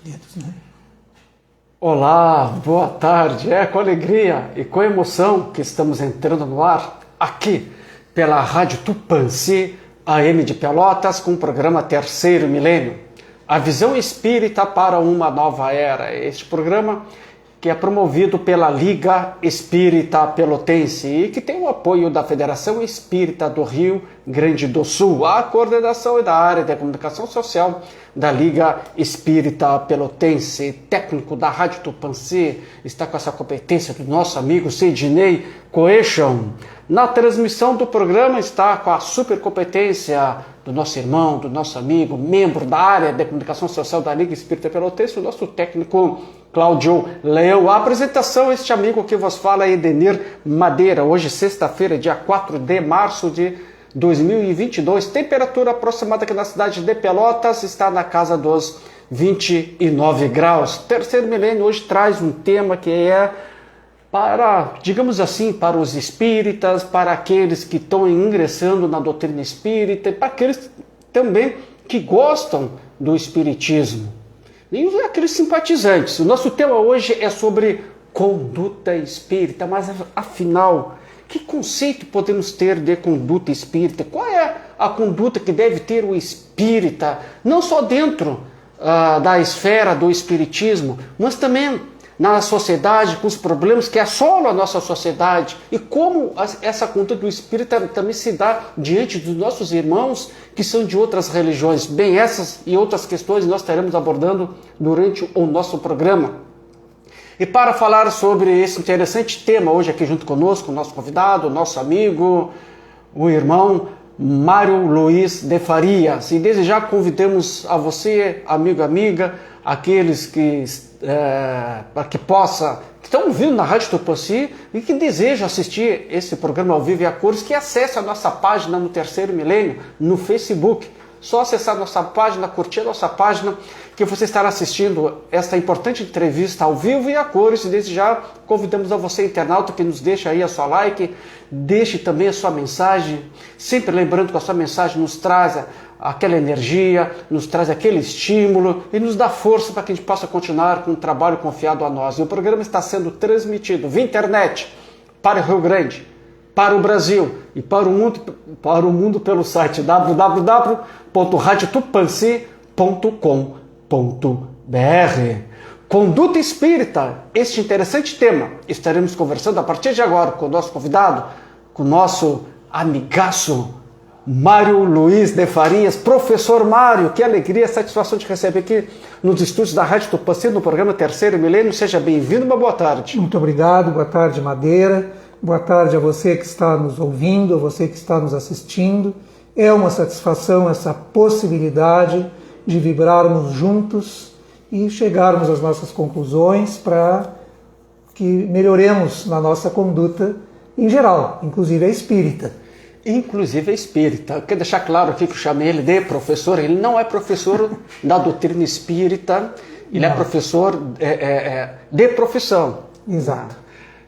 dedos, né? Olá, boa tarde. É com alegria e com emoção que estamos entrando no ar aqui pela Rádio Tupãssi, AM de Pelotas, com o programa Terceiro Milênio. A visão espírita para uma nova era. Este programa que é promovido pela Liga Espírita Pelotense e que tem o apoio da Federação Espírita do Rio Grande do Sul. A coordenação é da área de comunicação social da Liga Espírita Pelotense. Técnico da Rádio Tupãssi está com essa competência do nosso amigo Sidney Coechon. Na transmissão do programa está com a super competência do nosso irmão, do nosso amigo, membro da área de comunicação social da Liga Espírita Pelotense, o nosso técnico Cláudio Leão. A apresentação, este amigo que vos fala é Edenir Madeira. Hoje, sexta-feira, dia 4 de março de 2022. Temperatura aproximada aqui na cidade de Pelotas está na casa dos 29 graus. Terceiro Milênio hoje traz um tema que é para, digamos assim, para os espíritas, para aqueles que estão ingressando na doutrina espírita e para aqueles também que gostam do espiritismo. E aqueles simpatizantes. O nosso tema hoje é sobre conduta espírita, mas afinal, que conceito podemos ter de conduta espírita? Qual é a conduta que deve ter o espírita, não só dentro da esfera do espiritismo, mas também na sociedade, com os problemas que assolam a nossa sociedade, e como essa conduta do espírita também se dá diante dos nossos irmãos que são de outras religiões. Bem, essas e outras questões nós estaremos abordando durante o nosso programa. E para falar sobre esse interessante tema hoje aqui junto conosco, o nosso convidado, o nosso amigo, o irmão Mário Luiz de Farias. E desde já convidamos a você, amigo e amiga, aqueles que estão ouvindo na Rádio Tupãssi e que desejam assistir esse programa ao vivo e a cores, que acesse a nossa página no Terceiro Milênio, no Facebook. Só acessar a nossa página, curtir a nossa página, que você estará assistindo esta importante entrevista ao vivo e a cores. E desde já convidamos a você, internauta, que nos deixe aí a sua like, deixe também a sua mensagem, sempre lembrando que a sua mensagem nos traz aquela energia, nos traz aquele estímulo e nos dá força para que a gente possa continuar com um trabalho confiado a nós. E o programa está sendo transmitido via internet para o Rio Grande, para o Brasil e para o mundo pelo site www.radiotupãssi.com.br. Conduta espírita, este interessante tema, estaremos conversando a partir de agora com o nosso convidado, com o nosso amigaço Mário Luiz de Farias. Professor Mário, que alegria e satisfação de receber aqui nos estúdios da Rádio Tupãssi, no programa Terceiro Milênio. Seja bem-vindo, uma boa tarde. Muito obrigado, boa tarde, Madeira. Boa tarde a você que está nos ouvindo, a você que está nos assistindo. É uma satisfação essa possibilidade de vibrarmos juntos e chegarmos às nossas conclusões para que melhoremos na nossa conduta em geral, inclusive a espírita. Inclusive a espírita. Eu quero deixar claro aqui que eu chamei ele de professor. Ele não é professor da doutrina espírita, ele é professor de profissão. Exato.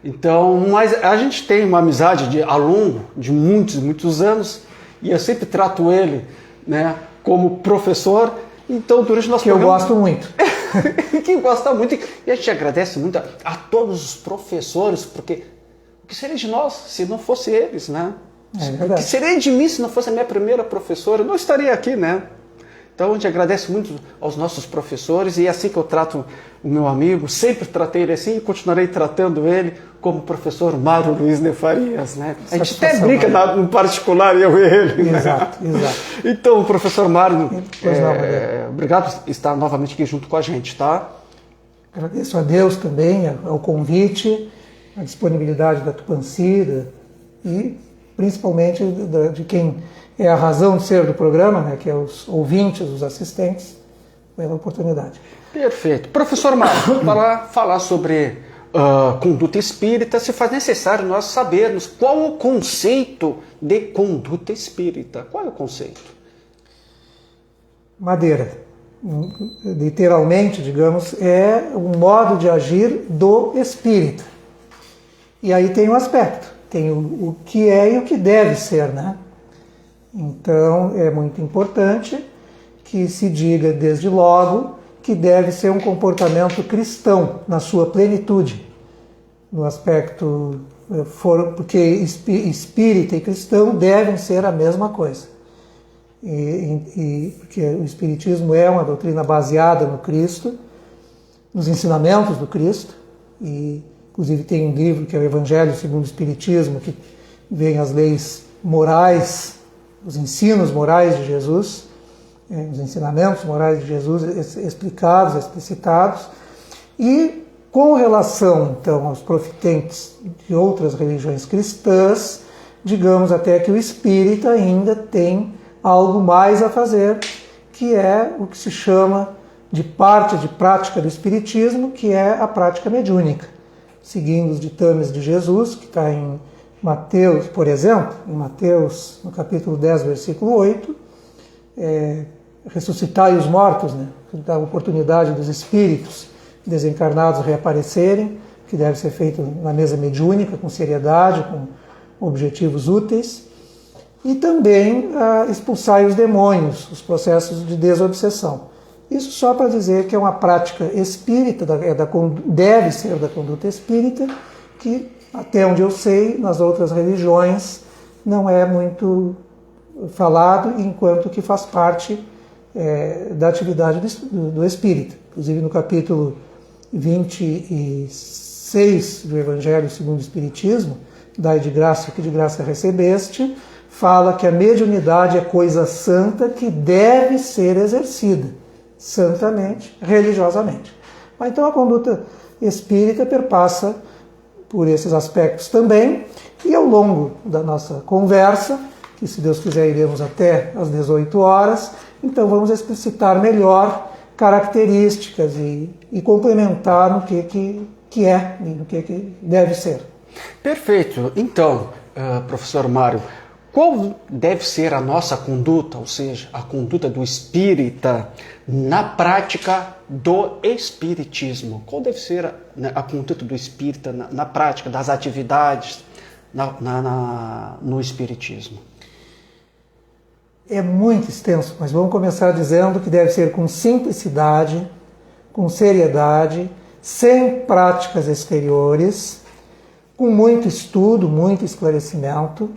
Então, mas a gente tem uma amizade ao longo de muitos anos e eu sempre trato ele, né, como professor. Então, durante o nosso programa... eu gosto muito. Que gosta muito. E a gente agradece muito a todos os professores, porque o que seria de nós se não fosse eles, né? É verdade. O que seria de mim se não fosse a minha primeira professora? Eu não estaria aqui, né? Então a gente agradece muito aos nossos professores e é assim que eu trato o meu amigo, sempre tratei ele assim e continuarei tratando ele como professor Mário Luiz de Farias, né? A gente até brinca no particular, eu e ele, né? Exato. Então, professor Mário, obrigado por estar novamente aqui junto com a gente, tá? Agradeço a Deus também, ao convite, a disponibilidade da Tupãssi e principalmente de quem é a razão de ser do programa, né, que é os ouvintes, os assistentes, pela oportunidade. Perfeito. Professor Mário, para falar sobre conduta espírita, se faz necessário nós sabermos qual o conceito de conduta espírita. Qual é o conceito? Madeira, literalmente, digamos, é um modo de agir do espírita. E aí tem um aspecto, tem o que é e o que deve ser, né? Então, é muito importante que se diga desde logo que deve ser um comportamento cristão na sua plenitude, no aspecto, porque espírita e cristão devem ser a mesma coisa. Porque o espiritismo é uma doutrina baseada no Cristo, nos ensinamentos do Cristo, e inclusive tem um livro que é o Evangelho segundo o Espiritismo, que vem as leis morais, os ensinos morais de Jesus, os ensinamentos morais de Jesus explicados, explicitados, e com relação, então, aos profitentes de outras religiões cristãs, digamos até que o espírita ainda tem algo mais a fazer, que é o que se chama de parte de prática do espiritismo, que é a prática mediúnica, seguindo os ditames de Jesus, que está em Mateus, por exemplo, em Mateus, no capítulo 10, versículo 8, ressuscitai os mortos, né? Dá a oportunidade dos espíritos desencarnados reaparecerem, que deve ser feito na mesa mediúnica, com seriedade, com objetivos úteis, e também expulsai os demônios, os processos de desobsessão. Isso só para dizer que é uma prática espírita, deve ser da conduta espírita, que, até onde eu sei, nas outras religiões não é muito falado, enquanto que faz parte da atividade do espírita. Inclusive no capítulo 26 do Evangelho segundo o Espiritismo, dai de graça o que de graça recebeste, fala que a mediunidade é coisa santa que deve ser exercida santamente, religiosamente. Mas então a conduta espírita perpassa por esses aspectos também, e ao longo da nossa conversa, que se Deus quiser iremos até às 18 horas, então vamos explicitar melhor características e complementar no que é e no que deve ser. Perfeito. Então, professor Mário, qual deve ser a nossa conduta, ou seja, a conduta do espírita na prática do espiritismo? Qual deve ser a conduta do espírita na prática das atividades no espiritismo? É muito extenso, mas vamos começar dizendo que deve ser com simplicidade, com seriedade, sem práticas exteriores, com muito estudo, muito esclarecimento,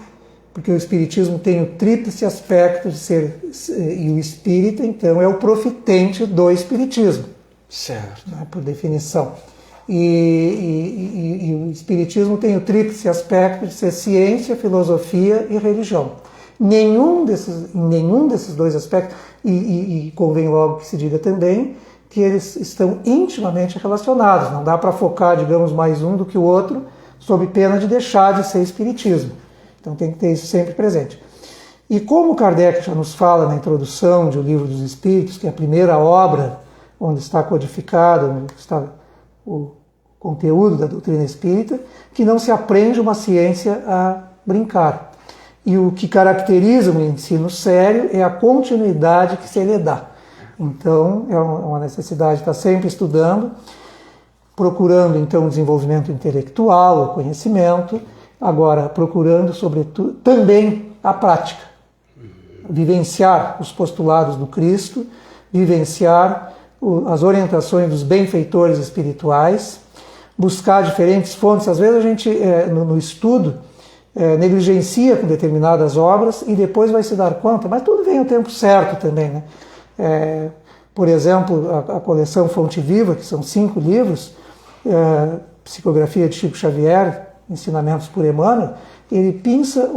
porque o espiritismo tem o tríplice aspecto de ser, e o espírita, então, é o profitente do espiritismo. Certo. Né, por definição. E o espiritismo tem o tríplice aspecto de ser ciência, filosofia e religião. Em nenhum desses dois aspectos, e convém logo que se diga também, que eles estão intimamente relacionados. Não dá para focar, digamos, mais um do que o outro, sob pena de deixar de ser espiritismo. Então tem que ter isso sempre presente. E como Kardec já nos fala na introdução de O Livro dos Espíritos, que é a primeira obra onde está codificado, onde está o conteúdo da doutrina espírita, que não se aprende uma ciência a brincar. E o que caracteriza um ensino sério é a continuidade que se lhe dá. Então, é uma necessidade de estar sempre estudando, procurando, então, o desenvolvimento intelectual, o conhecimento, agora procurando, sobretudo, também a prática. Vivenciar os postulados do Cristo, vivenciar as orientações dos benfeitores espirituais, buscar diferentes fontes. Às vezes a gente, no estudo, negligencia com determinadas obras e depois vai se dar conta, mas tudo vem ao tempo certo também, né? Por exemplo, a coleção Fonte Viva, que são 5 livros, Psicografia de Chico Xavier, Ensinamentos por Emmanuel, ele pinça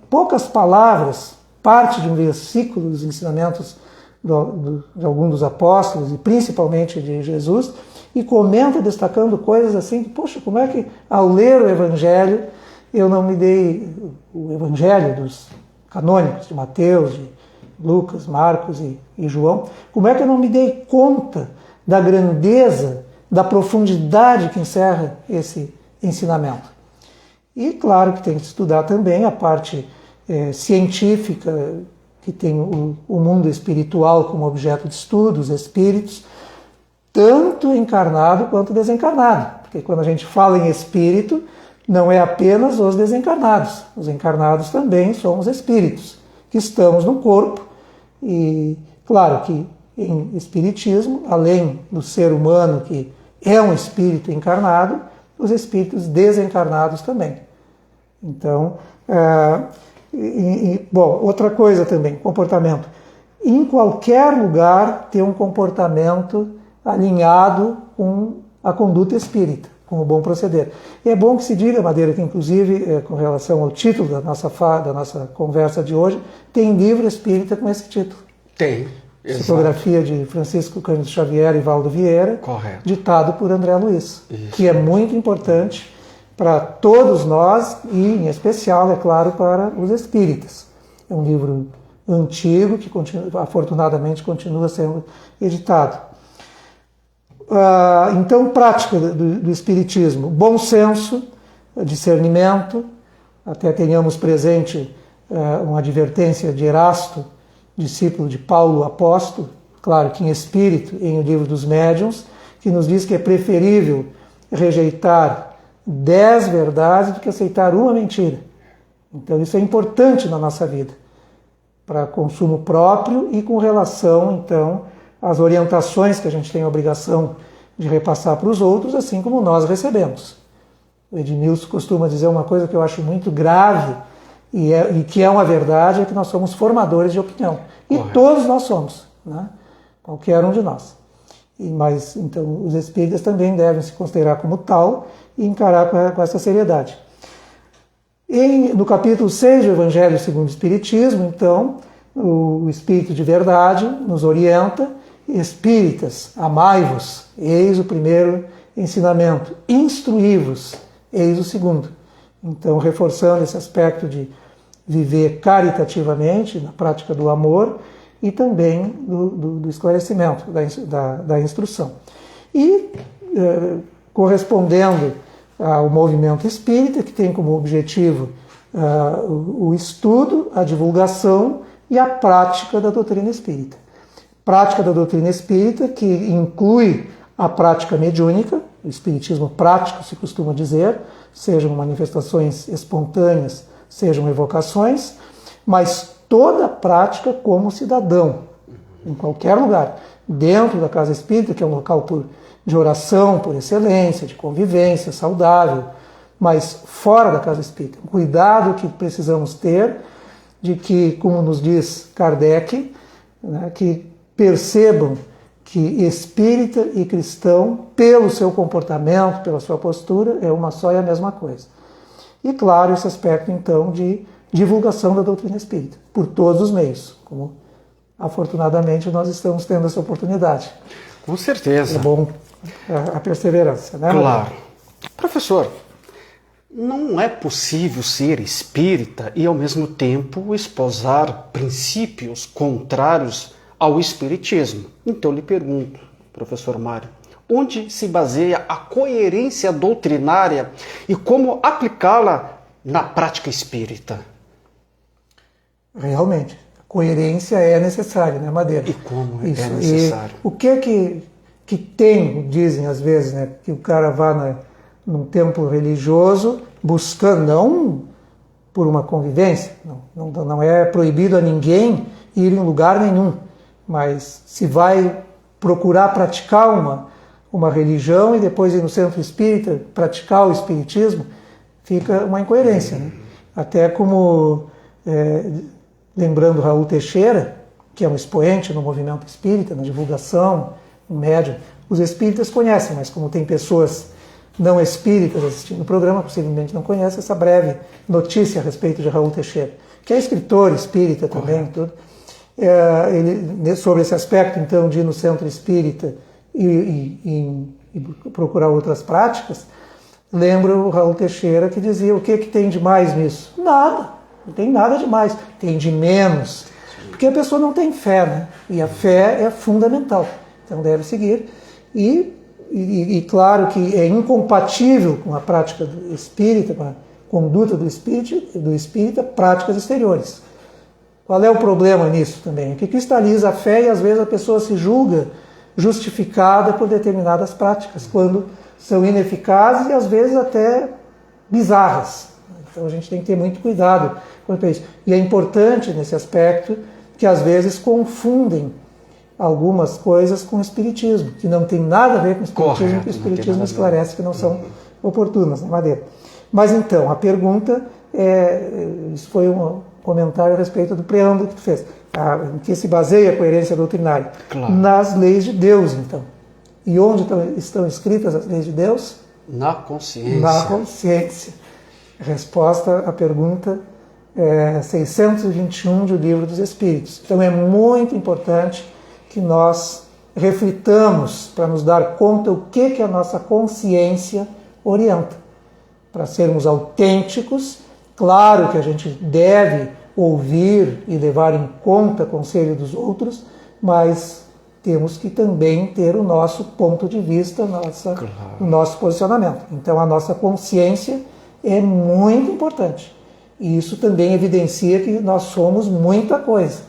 poucas palavras, parte de um versículo dos ensinamentos de alguns dos apóstolos e principalmente de Jesus, e comenta destacando coisas assim, poxa, como é que ao ler o Evangelho eu não me dei, o Evangelho dos canônicos, de Mateus, de Lucas, Marcos e João, como é que eu não me dei conta da grandeza, da profundidade que encerra esse ensinamento? E claro que tem que estudar também a parte científica, que tem o mundo espiritual como objeto de estudo, os espíritos, tanto encarnado quanto desencarnado. Porque quando a gente fala em espírito, não é apenas os desencarnados. Os encarnados também somos espíritos, que estamos no corpo. E claro que em espiritismo, além do ser humano que é um espírito encarnado, os espíritos desencarnados também. Então, bom, outra coisa também, comportamento. Em qualquer lugar ter um comportamento alinhado com a conduta espírita, com o bom proceder. E é bom que se diga, Madeira, que inclusive, com relação ao título da nossa conversa de hoje, tem livro espírita com esse título. Tem. Psicografia de Francisco Cândido Xavier e Valdo Vieira, correto, ditado por André Luiz, isso, que é muito importante para todos nós e, em especial, é claro, para os espíritas. É um livro antigo que, afortunadamente, continua sendo editado. Então, prática do espiritismo, bom senso, discernimento, até tenhamos presente uma advertência de Erasto, discípulo de Paulo Apóstolo, claro que em espírito, em O Livro dos Médiuns, que nos diz que é preferível rejeitar 10 verdades do que aceitar uma mentira. Então isso é importante na nossa vida, para consumo próprio e com relação, então, às orientações que a gente tem a obrigação de repassar para os outros, assim como nós recebemos. O Edmilson costuma dizer uma coisa que eu acho muito grave, e que é uma verdade, é que nós somos formadores de opinião. E correto, todos nós somos, né? Qualquer um de nós. Mas, então, os espíritas também devem se considerar como tal e encarar com essa seriedade. No capítulo 6 do Evangelho segundo o Espiritismo, então, o Espírito de Verdade nos orienta: espíritas, amai-vos, eis o primeiro ensinamento, instruí-vos, eis o segundo. Então, reforçando esse aspecto de viver caritativamente, na prática do amor e também do esclarecimento, da instrução. E correspondendo ao movimento espírita, que tem como objetivo o estudo, a divulgação e a prática da doutrina espírita. Prática da doutrina espírita que inclui a prática mediúnica, o espiritismo prático se costuma dizer, sejam manifestações espontâneas, sejam evocações, mas toda a prática como cidadão, em qualquer lugar, dentro da casa espírita, que é um local de oração por excelência, de convivência saudável, mas fora da casa espírita. O cuidado que precisamos ter de que, como nos diz Kardec, né, que percebam que espírita e cristão, pelo seu comportamento, pela sua postura, é uma só e a mesma coisa. E, claro, esse aspecto, então, de divulgação da doutrina espírita, por todos os meios, como, afortunadamente, nós estamos tendo essa oportunidade. Com certeza. É bom a perseverança, né? Claro. Professor, não é possível ser espírita e, ao mesmo tempo, esposar princípios contrários ao espiritismo. Então, lhe pergunto, professor Mário, onde se baseia a coerência doutrinária e como aplicá-la na prática espírita? Realmente, a coerência é necessária, né, Madeira? E como isso, é necessário? E o que tem, dizem às vezes, né, que o cara vá num templo religioso buscando, não por uma convivência, não é proibido a ninguém ir em lugar nenhum, mas se vai procurar praticar uma religião e depois ir no centro espírita praticar o espiritismo, fica uma incoerência, né? Até como, lembrando Raul Teixeira, que é um expoente no movimento espírita, na divulgação, um médium, os espíritas conhecem, mas como tem pessoas não espíritas assistindo o programa, possivelmente não conhecem essa breve notícia a respeito de Raul Teixeira, que é escritor espírita também, tudo. Sobre esse aspecto, então, de ir no centro espírita e procurar outras práticas, lembro o Raul Teixeira que dizia: o que tem de mais nisso? Nada, não tem nada de mais, tem de menos, porque a pessoa não tem fé, né? E a fé é fundamental, então deve seguir, e claro que é incompatível com a prática espírita, com a conduta do espírita, práticas exteriores. Qual é o problema nisso também? Que cristaliza a fé e às vezes a pessoa se julga justificada por determinadas práticas, quando são ineficazes e às vezes até bizarras. Então a gente tem que ter muito cuidado quanto a isso. E é importante nesse aspecto que às vezes confundem algumas coisas com o Espiritismo, que não tem nada a ver com o Espiritismo, Correto, que o Espiritismo não tem nada a ver. esclarece que não são oportunas, né, Madeira? Mas então, a pergunta, isso foi um comentário a respeito do preâmbulo que tu fez, em que se baseia a coerência doutrinária. Claro. Nas leis de Deus, então. E onde estão escritas as leis de Deus? Na consciência. Na consciência. Resposta à pergunta 621 do Livro dos Espíritos. Então é muito importante que nós reflitamos para nos dar conta o que a nossa consciência orienta. Para sermos autênticos, claro que a gente deve ouvir e levar em conta o conselho dos outros, mas temos que também ter o nosso ponto de vista, o nosso posicionamento. Então a nossa consciência é muito importante. E isso também evidencia que nós somos muita coisa.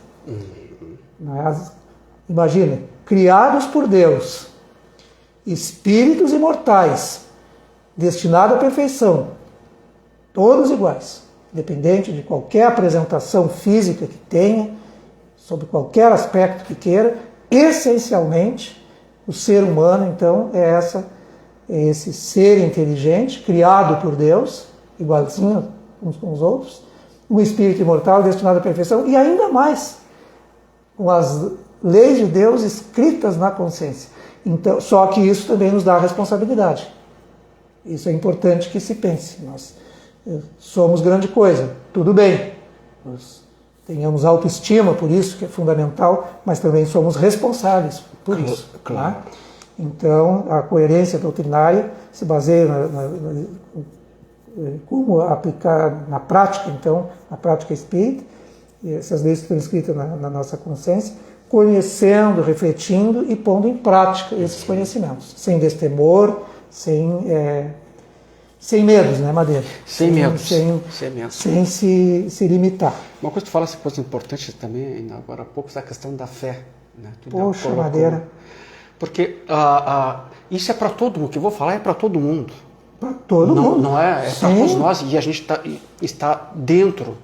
Imagina, criados por Deus, espíritos imortais, destinados à perfeição, todos iguais, independente de qualquer apresentação física que tenha, sobre qualquer aspecto que queira, essencialmente, o ser humano, então, é esse ser inteligente, criado por Deus, igualzinho uns com os outros, um espírito imortal destinado à perfeição, e ainda mais, com as leis de Deus escritas na consciência. Então, só que isso também nos dá responsabilidade. Isso é importante que se pense. Nós somos grande coisa, tudo bem. Nós tenhamos autoestima por isso, que é fundamental, mas também somos responsáveis por isso. Claro. Né? Então, a coerência doutrinária se baseia como aplicar na prática, então, na prática espírita, essas leis que estão escritas na nossa consciência, conhecendo, refletindo e pondo em prática esses conhecimentos, sem destemor, sem medos, né, Madeira? Sem medos. Sem se limitar. Uma coisa que tu falasse, coisa importante também, agora há pouco, é a questão da fé. Né? Poxa, Madeira. Porque isso é para todo mundo, o que eu vou falar é para todo mundo. Para todo mundo. Não é para todos nós, e a gente está dentro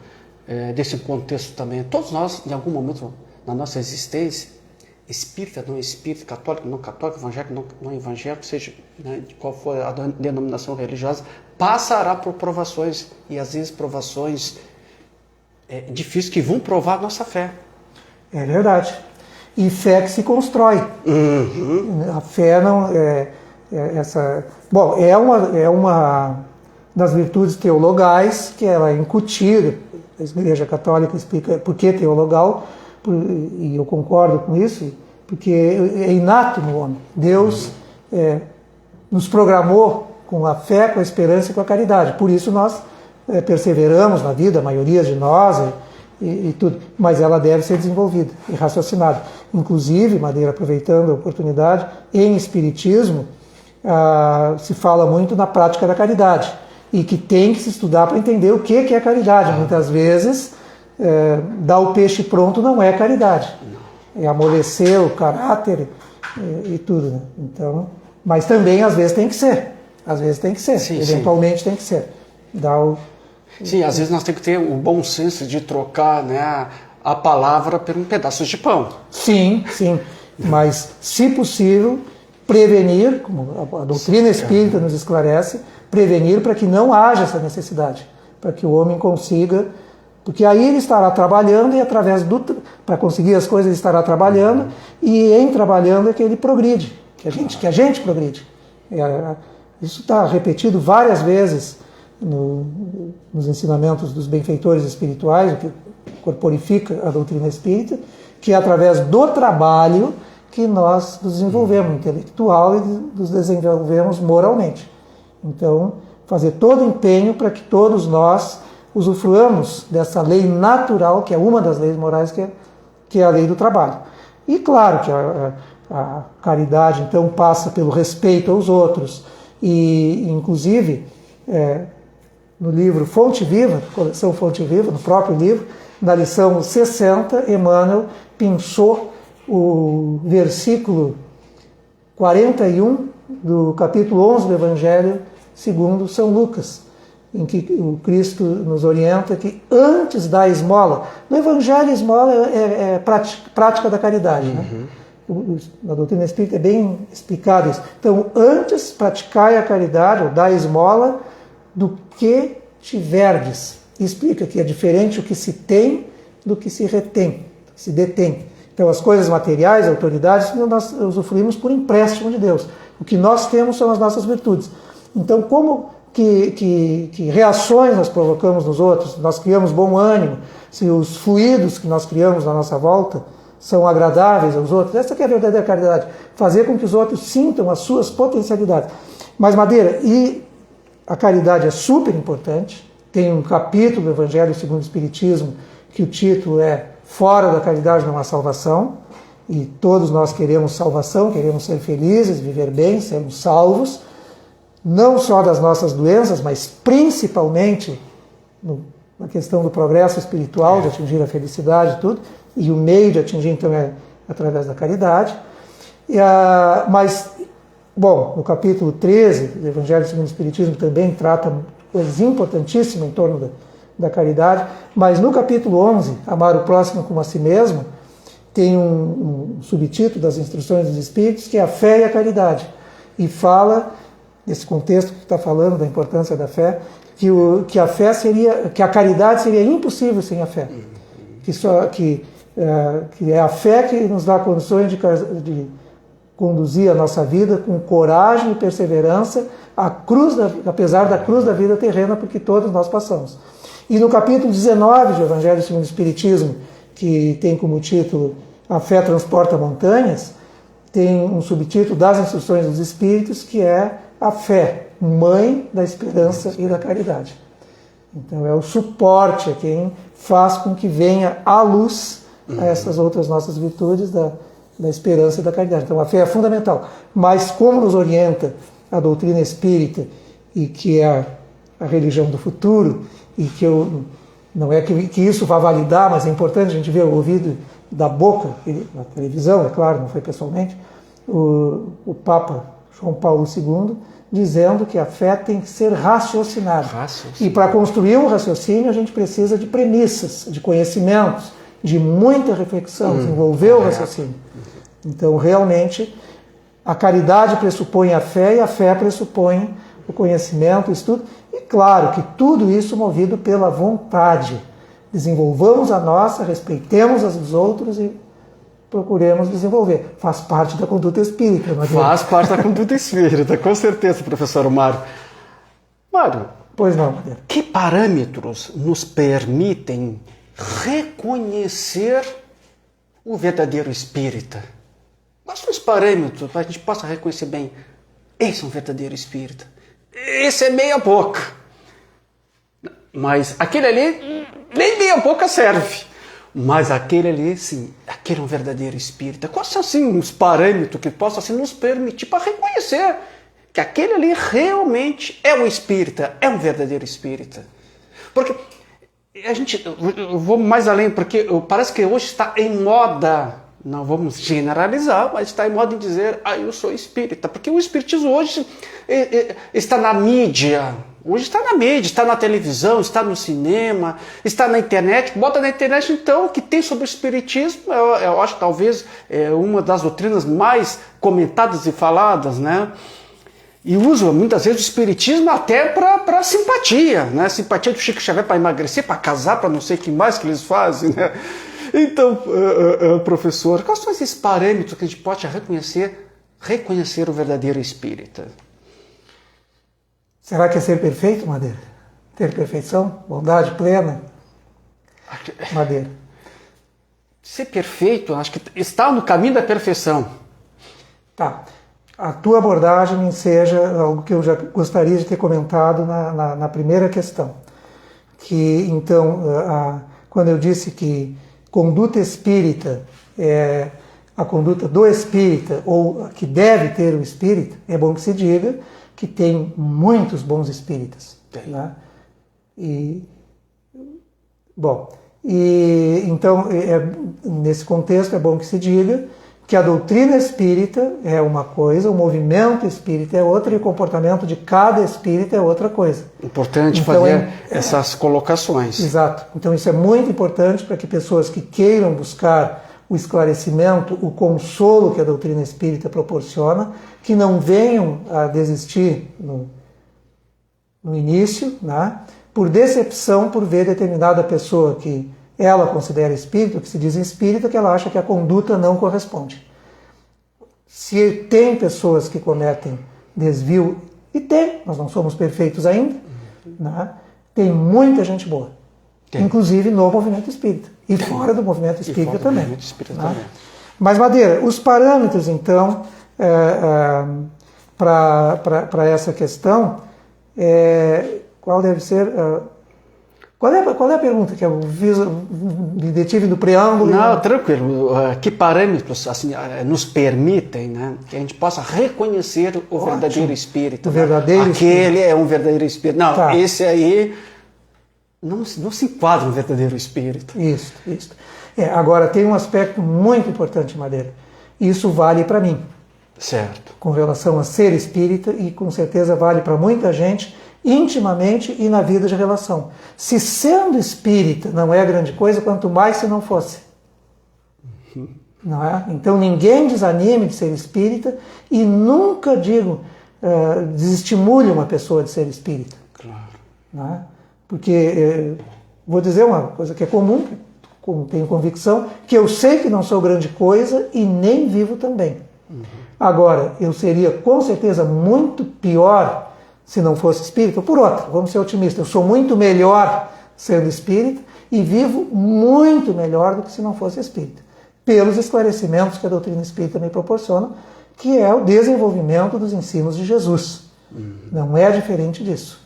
desse contexto também. Todos nós, em algum momento na nossa existência, espírita, não espírita, católico, não católico, evangélico, não evangélico, seja, né, de qual for a denominação religiosa, passará por provações, e às vezes provações difíceis que vão provar a nossa fé. É verdade. E fé que se constrói. A fé não essa. Bom, é uma das virtudes teologais que ela é incutida. A Igreja Católica explica por que teologal, e eu concordo com isso, porque é inato no homem. Deus nos programou com a fé, com a esperança e com a caridade. Por isso nós perseveramos na vida, a maioria de nós, e tudo. Mas ela deve ser desenvolvida e raciocinada. Inclusive, Madeira, aproveitando a oportunidade, em Espiritismo se fala muito na prática da caridade, e que tem que se estudar para entender o que é caridade. Muitas vezes, dar o peixe pronto não é caridade. É amolecer o caráter e tudo. Né? Então, mas também, às vezes, tem que ser. Às vezes tem que ser. Sim, eventualmente tem que ser. Sim, às vezes nós temos que ter o bom senso de trocar, né, a palavra por um pedaço de pão. Sim. Mas, se possível, prevenir, como a doutrina espírita nos esclarece, prevenir para que não haja essa necessidade, para que o homem consiga, porque aí ele estará trabalhando, e através para conseguir as coisas ele estará trabalhando, e em trabalhando é que ele progride, que a gente progride. Isso está repetido várias vezes nos ensinamentos dos benfeitores espirituais, o que corporifica a doutrina espírita, que é através do trabalho que nós nos desenvolvemos intelectual e nos desenvolvemos moralmente. Então, fazer todo empenho para que todos nós usufruamos dessa lei natural, que é uma das leis morais, que é a lei do trabalho. E claro que a caridade, então, passa pelo respeito aos outros. E, inclusive, no livro Fonte Viva, coleção Fonte Viva, no próprio livro, na lição 60, Emmanuel pensou o versículo 41 do capítulo 11 do Evangelho segundo São Lucas, em que o Cristo nos orienta que antes da esmola, no Evangelho a esmola é prática da caridade, né? Na doutrina espírita é bem explicado isso. Então, antes praticai a caridade, ou dai esmola, do que tiverdes. E explica que é diferente o que se tem do que se retém, se detém. Então, as coisas materiais, autoridades, nós usufruímos por empréstimo de Deus. O que nós temos são as nossas virtudes. Então, como que reações nós provocamos nos outros? Nós criamos bom ânimo, se os fluidos que nós criamos na nossa volta são agradáveis aos outros. Essa que é a verdadeira caridade. Fazer com que os outros sintam as suas potencialidades. Mas, Madeira, e a caridade é super importante. Tem um capítulo do Evangelho segundo o Espiritismo que o título é Fora da caridade não há salvação. E todos nós queremos salvação, queremos ser felizes, viver bem, sermos salvos. Não só das nossas doenças, mas principalmente na questão do progresso espiritual, de atingir a felicidade e tudo. E o meio de atingir, então, é através da caridade. Mas, bom, no capítulo 13 do Evangelho segundo o Espiritismo também trata coisas importantíssimas em torno da caridade. Mas no capítulo 11, Amar o Próximo como a Si Mesmo, tem um subtítulo das Instruções dos Espíritos, que é a fé e a caridade. E fala, nesse contexto que está falando da importância da fé, que a caridade seria impossível sem a fé. Que é a fé que nos dá condições de conduzir a nossa vida com coragem e perseverança, apesar da cruz da vida terrena, porque todos nós passamos. E no capítulo 19 do Evangelho segundo o Espiritismo, que tem como título A Fé Transporta Montanhas, tem um subtítulo das Instruções dos Espíritos, que é a fé, mãe da esperança e da caridade. Então é o suporte a quem faz com que venha à luz a essas outras nossas virtudes da esperança e da caridade. Então a fé é fundamental. Mas como nos orienta a doutrina espírita, e que é a religião do futuro, e que não é que isso vá validar, mas é importante a gente ver o ouvido da boca, na televisão, é claro, não foi pessoalmente, o Papa João Paulo II, dizendo que a fé tem que ser raciocinada. E para construir um raciocínio, a gente precisa de premissas, de conhecimentos, de muita reflexão, desenvolver o raciocínio. Então, realmente, a caridade pressupõe a fé e a fé pressupõe o conhecimento, o estudo. E claro que tudo isso movido pela vontade. Desenvolvamos a nossa, respeitemos as dos outros e procuremos desenvolver. Faz parte da conduta espírita. Faz parte da conduta espírita, com certeza, professor Mário. Mário, pois não, Madeira. Que parâmetros nos permitem reconhecer o verdadeiro espírita? Quais são os parâmetros para a gente possa reconhecer bem, esse é um verdadeiro espírita, esse é meia boca, mas aquele ali nem meia boca serve, mas aquele ali, sim, aquele é um verdadeiro espírita. Quais são, assim, os parâmetros que possam, assim, nos permitir para reconhecer que aquele ali realmente é um espírita, é um verdadeiro espírita? Porque eu vou mais além, porque parece que hoje está em moda, não vamos generalizar, mas está em moda em dizer, eu sou espírita, porque o espiritismo hoje está na mídia. Hoje está na mídia, está na televisão, está no cinema, está na internet. Bota na internet, então, o que tem sobre o espiritismo, eu acho que talvez é uma das doutrinas mais comentadas e faladas, né? E usa muitas vezes o espiritismo até para simpatia, né? Simpatia do Chico Xavier para emagrecer, para casar, para não sei o que mais que eles fazem, né? Então, professor, quais são esses parâmetros que a gente pode reconhecer o verdadeiro espírita? Será que é ser perfeito, Madeira? Ter perfeição? Bondade plena? Madeira. Ser perfeito, acho que está no caminho da perfeição. Tá. A tua abordagem seja algo que eu já gostaria de ter comentado na primeira questão. Que, então, quando eu disse que conduta espírita é a conduta do espírita, ou que deve ter o espírita, é bom que se diga que tem muitos bons espíritas. Né? Então, nesse contexto, é bom que se diga que a doutrina espírita é uma coisa, o movimento espírita é outra, e o comportamento de cada espírita é outra coisa. Importante então, fazer essas colocações. Exato. Então isso é muito importante para que pessoas que queiram buscar o esclarecimento, o consolo que a doutrina espírita proporciona, que não venham a desistir no início, né, por decepção por ver determinada pessoa que ela considera espírita, que se diz espírita, que ela acha que a conduta não corresponde. Se tem pessoas que cometem desvio, e tem, nós não somos perfeitos ainda, né, tem muita gente boa, inclusive no movimento espírita, e fora do movimento espírita também. Mas, Madeira, os parâmetros, então, para essa questão, qual deve ser... Qual é a pergunta que eu me detive no preâmbulo? Não, tranquilo. Que parâmetros assim, nos permitem, né, que a gente possa reconhecer o verdadeiro espírito? O verdadeiro Aquele é um verdadeiro espírito. Não, tá. Esse aí não se enquadra no verdadeiro espírito. Isso. Agora, tem um aspecto muito importante, Madeira. Isso vale para mim. Certo. Com relação a ser espírita, e com certeza vale para muita gente, intimamente e na vida de relação. Se sendo espírita não é grande coisa, quanto mais se não fosse. Não é? Então ninguém desanime de ser espírita, e nunca desestimule uma pessoa de ser espírita. Claro. Não é? Porque, vou dizer uma coisa que é comum, como tenho convicção, que eu sei que não sou grande coisa e nem vivo também. Agora, eu seria com certeza muito pior se não fosse espírita. Por outra, vamos ser otimistas, eu sou muito melhor sendo espírita e vivo muito melhor do que se não fosse espírita, pelos esclarecimentos que a doutrina espírita me proporciona, que é o desenvolvimento dos ensinos de Jesus. Não é diferente disso.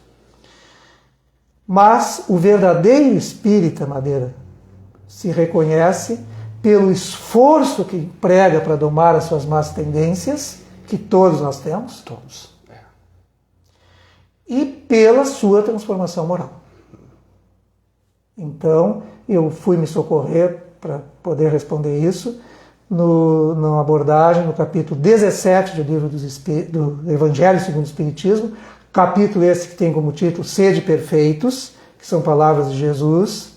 Mas o verdadeiro espírita, Madeira, se reconhece pelo esforço que emprega para domar as suas más tendências, que todos nós temos. Todos. E pela sua transformação moral. Então, eu fui me socorrer para poder responder isso na abordagem, no capítulo 17 do livro do Evangelho segundo o Espiritismo, capítulo esse que tem como título Sede Perfeitos, que são palavras de Jesus,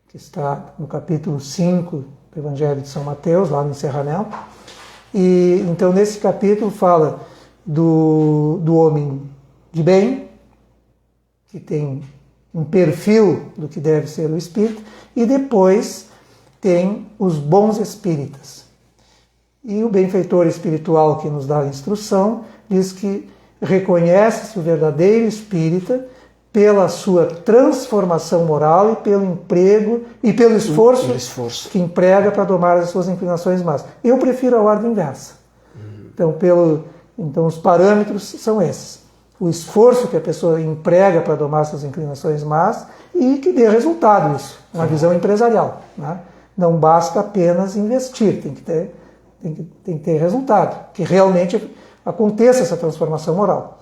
que está no capítulo 5 do Evangelho de São Mateus, lá no encerramento. E então, nesse capítulo fala do homem de bem, que tem um perfil do que deve ser o espírito, e depois tem os bons espíritas. E o benfeitor espiritual que nos dá a instrução diz que reconhece-se o verdadeiro espírita pela sua transformação moral e pelo emprego e pelo esforço que emprega para domar as suas inclinações más. Eu prefiro a ordem inversa. Então os parâmetros são esses. O esforço que a pessoa emprega para domar suas inclinações más e que dê resultado isso, uma visão empresarial. Né? Não basta apenas investir, tem que ter resultado, que realmente aconteça essa transformação moral.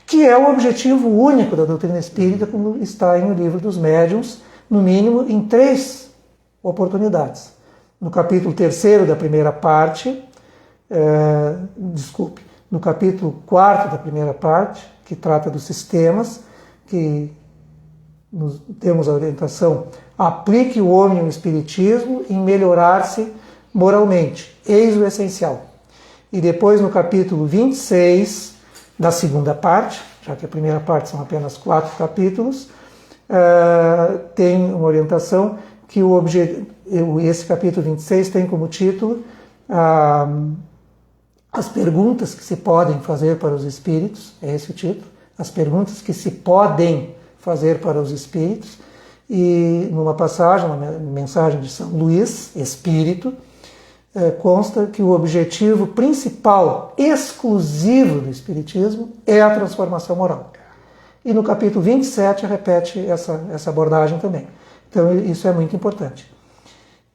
Que é o objetivo único da doutrina espírita, como está em O Livro dos Médiuns, no mínimo em 3 oportunidades. No capítulo 3º da primeira parte, no capítulo 4º da primeira parte, que trata dos sistemas, que temos a orientação, aplique o homem o espiritismo em melhorar-se moralmente, eis o essencial. E depois no capítulo 26 da segunda parte, já que a primeira parte são apenas 4 capítulos, tem uma orientação que esse capítulo 26 tem como título as perguntas que se podem fazer para os espíritos, é esse o título, as perguntas que se podem fazer para os espíritos, e numa passagem, uma mensagem de São Luís, espírito, consta que o objetivo principal, exclusivo do espiritismo, é a transformação moral. E no capítulo 27 repete essa abordagem também. Então isso é muito importante.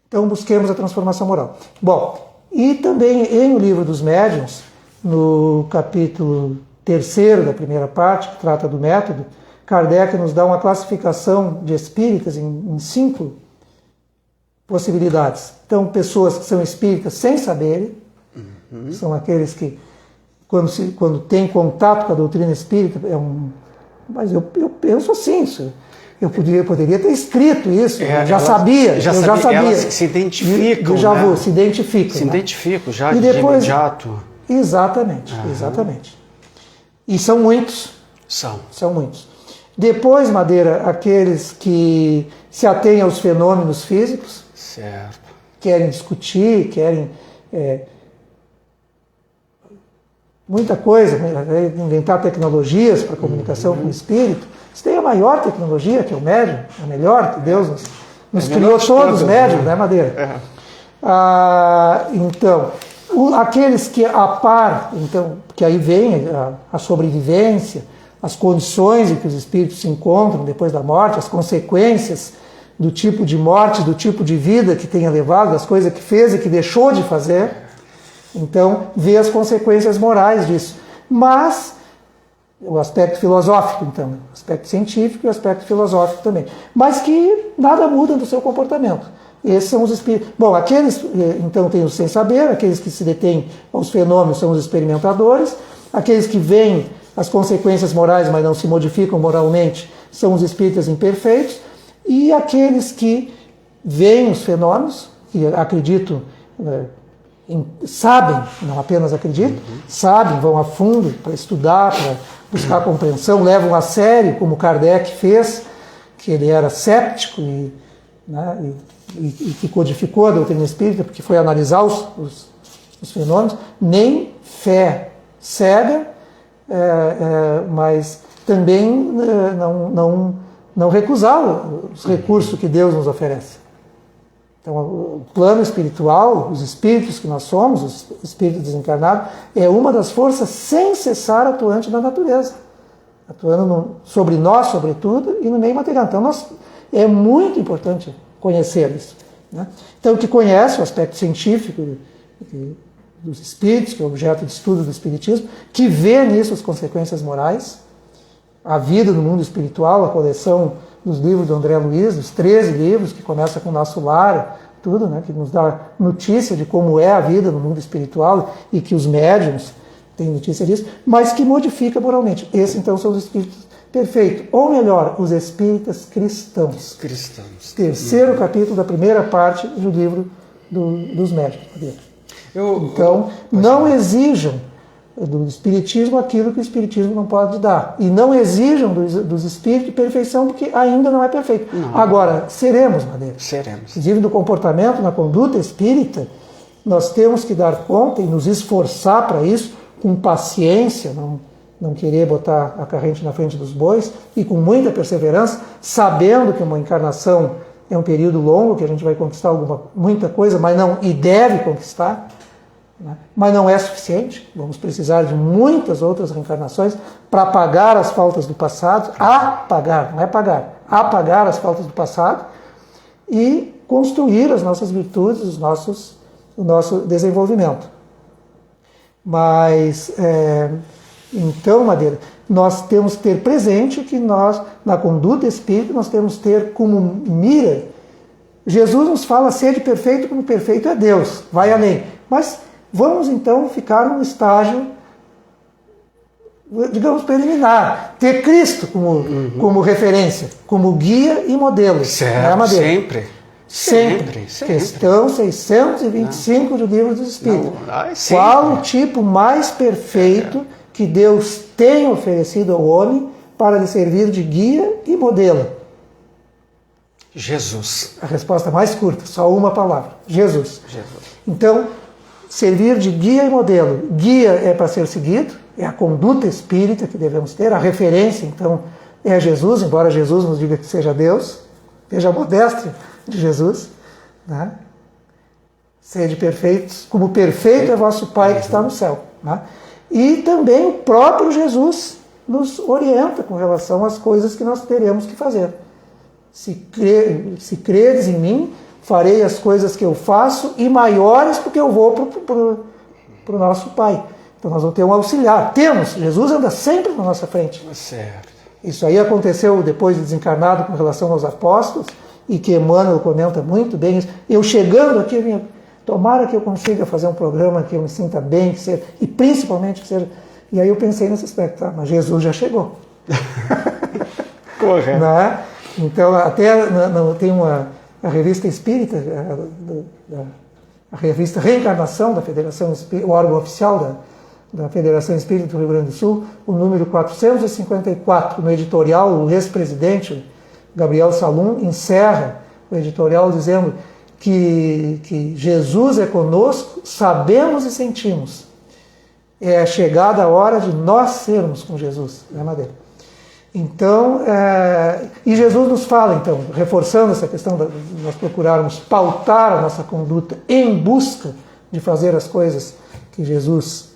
Então busquemos a transformação moral. Bom, e também em O Livro dos Médiuns, no capítulo 3º da primeira parte, que trata do método, Kardec nos dá uma classificação de espíritas em 5 possibilidades. Então, pessoas que são espíritas sem saberem, são aqueles que, quando têm contato com a doutrina espírita, mas eu penso assim, Eu poderia ter escrito isso, eu já sabia. Elas se identificam, se identificam. Se identificam já e de depois, imediato. Exatamente, exatamente. E são muitos. São muitos. Depois, Madeira, aqueles que se atêm aos fenômenos físicos, certo, querem discutir, querem muita coisa, inventar tecnologias para comunicação com o espírito. Você tem a maior tecnologia, que é o médium, a melhor, que Deus nos criou todos médiums, né, Madeira? Então, aqueles que então, que aí vem a sobrevivência, as condições em que os espíritos se encontram depois da morte, as consequências do tipo de morte, do tipo de vida que tenha levado, das coisas que fez e que deixou de fazer. Então, vê as consequências morais disso. Mas, o aspecto filosófico, então, o aspecto científico e o aspecto filosófico também. Mas que nada muda do seu comportamento. Esses são os espíritos. Bom, aqueles, então, têm os sem saber, aqueles que se detêm aos fenômenos são os experimentadores, aqueles que veem as consequências morais, mas não se modificam moralmente, são os espíritas imperfeitos, e aqueles que veem os fenômenos, que acreditam, sabem, não apenas acreditam, sabem, vão a fundo para estudar, para buscar compreensão, levam a sério, como Kardec fez, que ele era céptico e que codificou a doutrina espírita, porque foi analisar os fenômenos, nem fé cega, mas também não recusar os recursos que Deus nos oferece. Então, o plano espiritual, os espíritos que nós somos, os espíritos desencarnados, é uma das forças sem cessar atuante na natureza, atuando sobre nós, sobretudo, e no meio material. Então, é muito importante conhecer isso, né? Então, que conhece o aspecto científico dos espíritos, que é objeto de estudo do espiritismo, que vê nisso as consequências morais, a vida no mundo espiritual, a coleção dos livros do André Luiz, dos 13 livros, que começa com o Nosso Lar, tudo, né, que nos dá notícia de como é a vida no mundo espiritual e que os médiuns têm notícia disso, mas que modifica moralmente. Esses, então, são os espíritos perfeitos. Ou melhor, os espíritas cristãos. Terceiro capítulo da primeira parte do livro dos médiuns. Então, não exijam do Espiritismo aquilo que o Espiritismo não pode dar. E não exijam dos espíritos de perfeição, porque ainda não é perfeito. Não. Agora, seremos, Madeira. Seremos. Inclusive, no comportamento, na conduta espírita, nós temos que dar conta e nos esforçar para isso, com paciência, não querer botar a corrente na frente dos bois, e com muita perseverança, sabendo que uma encarnação é um período longo, que a gente vai conquistar muita coisa, mas não, e deve conquistar, né? Mas não é suficiente, vamos precisar de muitas outras reencarnações para apagar as faltas do passado, apagar, não é pagar, apagar as faltas do passado e construir as nossas virtudes, o nosso desenvolvimento. Mas, então, Madeira, nós temos que ter presente que nós, na conduta espírita, nós temos que ter como mira. Jesus nos fala, sede perfeito como perfeito é Deus, vai além. Mas vamos então ficar num estágio, digamos, preliminar. Ter Cristo como referência, como guia e modelo. Certo, né, sempre. Questão 625 do Livro dos Espíritos. Qual o tipo mais perfeito que Deus tem oferecido ao homem para lhe servir de guia e modelo? Jesus. A resposta mais curta, só uma palavra. Jesus. Então, servir de guia e modelo. Guia é para ser seguido, é a conduta espírita que devemos ter, a referência, então, é Jesus, embora Jesus nos diga que seja Deus, veja a modéstia de Jesus, né? Sede perfeitos, como perfeito é vosso Pai que está no céu. Né? E também o próprio Jesus nos orienta com relação às coisas que nós teremos que fazer. Se credes em mim, farei as coisas que eu faço e maiores porque eu vou para o nosso Pai. Então nós vamos ter um auxiliar. Jesus anda sempre na nossa frente. Certo. Isso aí aconteceu depois de desencarnado com relação aos apóstolos, e que Emmanuel comenta muito bem isso. Eu chegando aqui, tomara que eu consiga fazer um programa que eu me sinta bem, e principalmente que seja... E aí eu pensei nesse aspecto, mas Jesus já chegou. Correto. Né? Então, até tem a revista Espírita, a revista Reencarnação da Federação Espírita, o órgão oficial da Federação Espírita do Rio Grande do Sul, o número 454, no editorial, o ex-presidente Gabriel Salum encerra o editorial dizendo que Jesus é conosco, sabemos e sentimos. É chegada a hora de nós sermos com Jesus, né, Madeira? Então, e Jesus nos fala, então, reforçando essa questão de nós procurarmos pautar a nossa conduta em busca de fazer as coisas que Jesus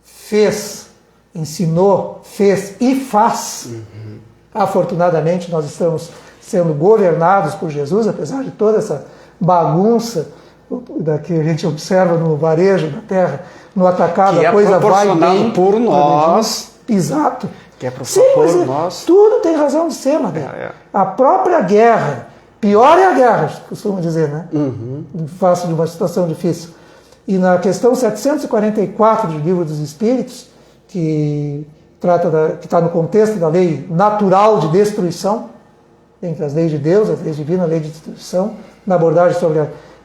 fez, ensinou, fez e faz. Uhum. Afortunadamente, nós estamos sendo governados por Jesus, apesar de toda essa bagunça da que a gente observa no varejo da terra, no atacado, que a coisa vai bem. Que é proporcionado por nós. Exato. Que é proporcionado por nós. Tudo tem razão de ser, Madeira. A própria guerra, pior é a guerra, costumo dizer, né? Uhum. Face de uma situação difícil. E na questão 744 do Livro dos Espíritos, que está no contexto da lei natural de destruição, entre as leis de Deus, as leis divinas, a lei de destruição, na abordagem sobre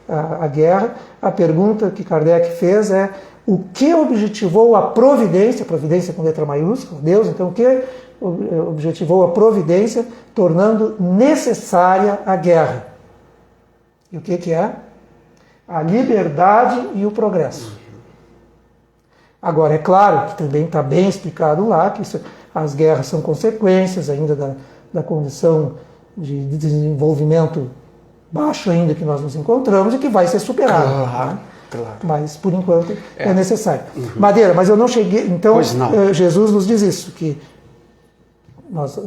a guerra, a pergunta que Kardec fez é: o que objetivou a providência com letra maiúscula, Deus, então o que objetivou a providência, tornando necessária a guerra? E o que é? A liberdade e o progresso. Agora, é claro que também está bem explicado lá que as guerras são consequências ainda da condição de desenvolvimento baixo ainda que nós nos encontramos e que vai ser superado. Claro, né? claro. Mas, por enquanto, é necessário. Uhum. Madeira, mas eu não cheguei... Então, Jesus nos diz isso, que nós,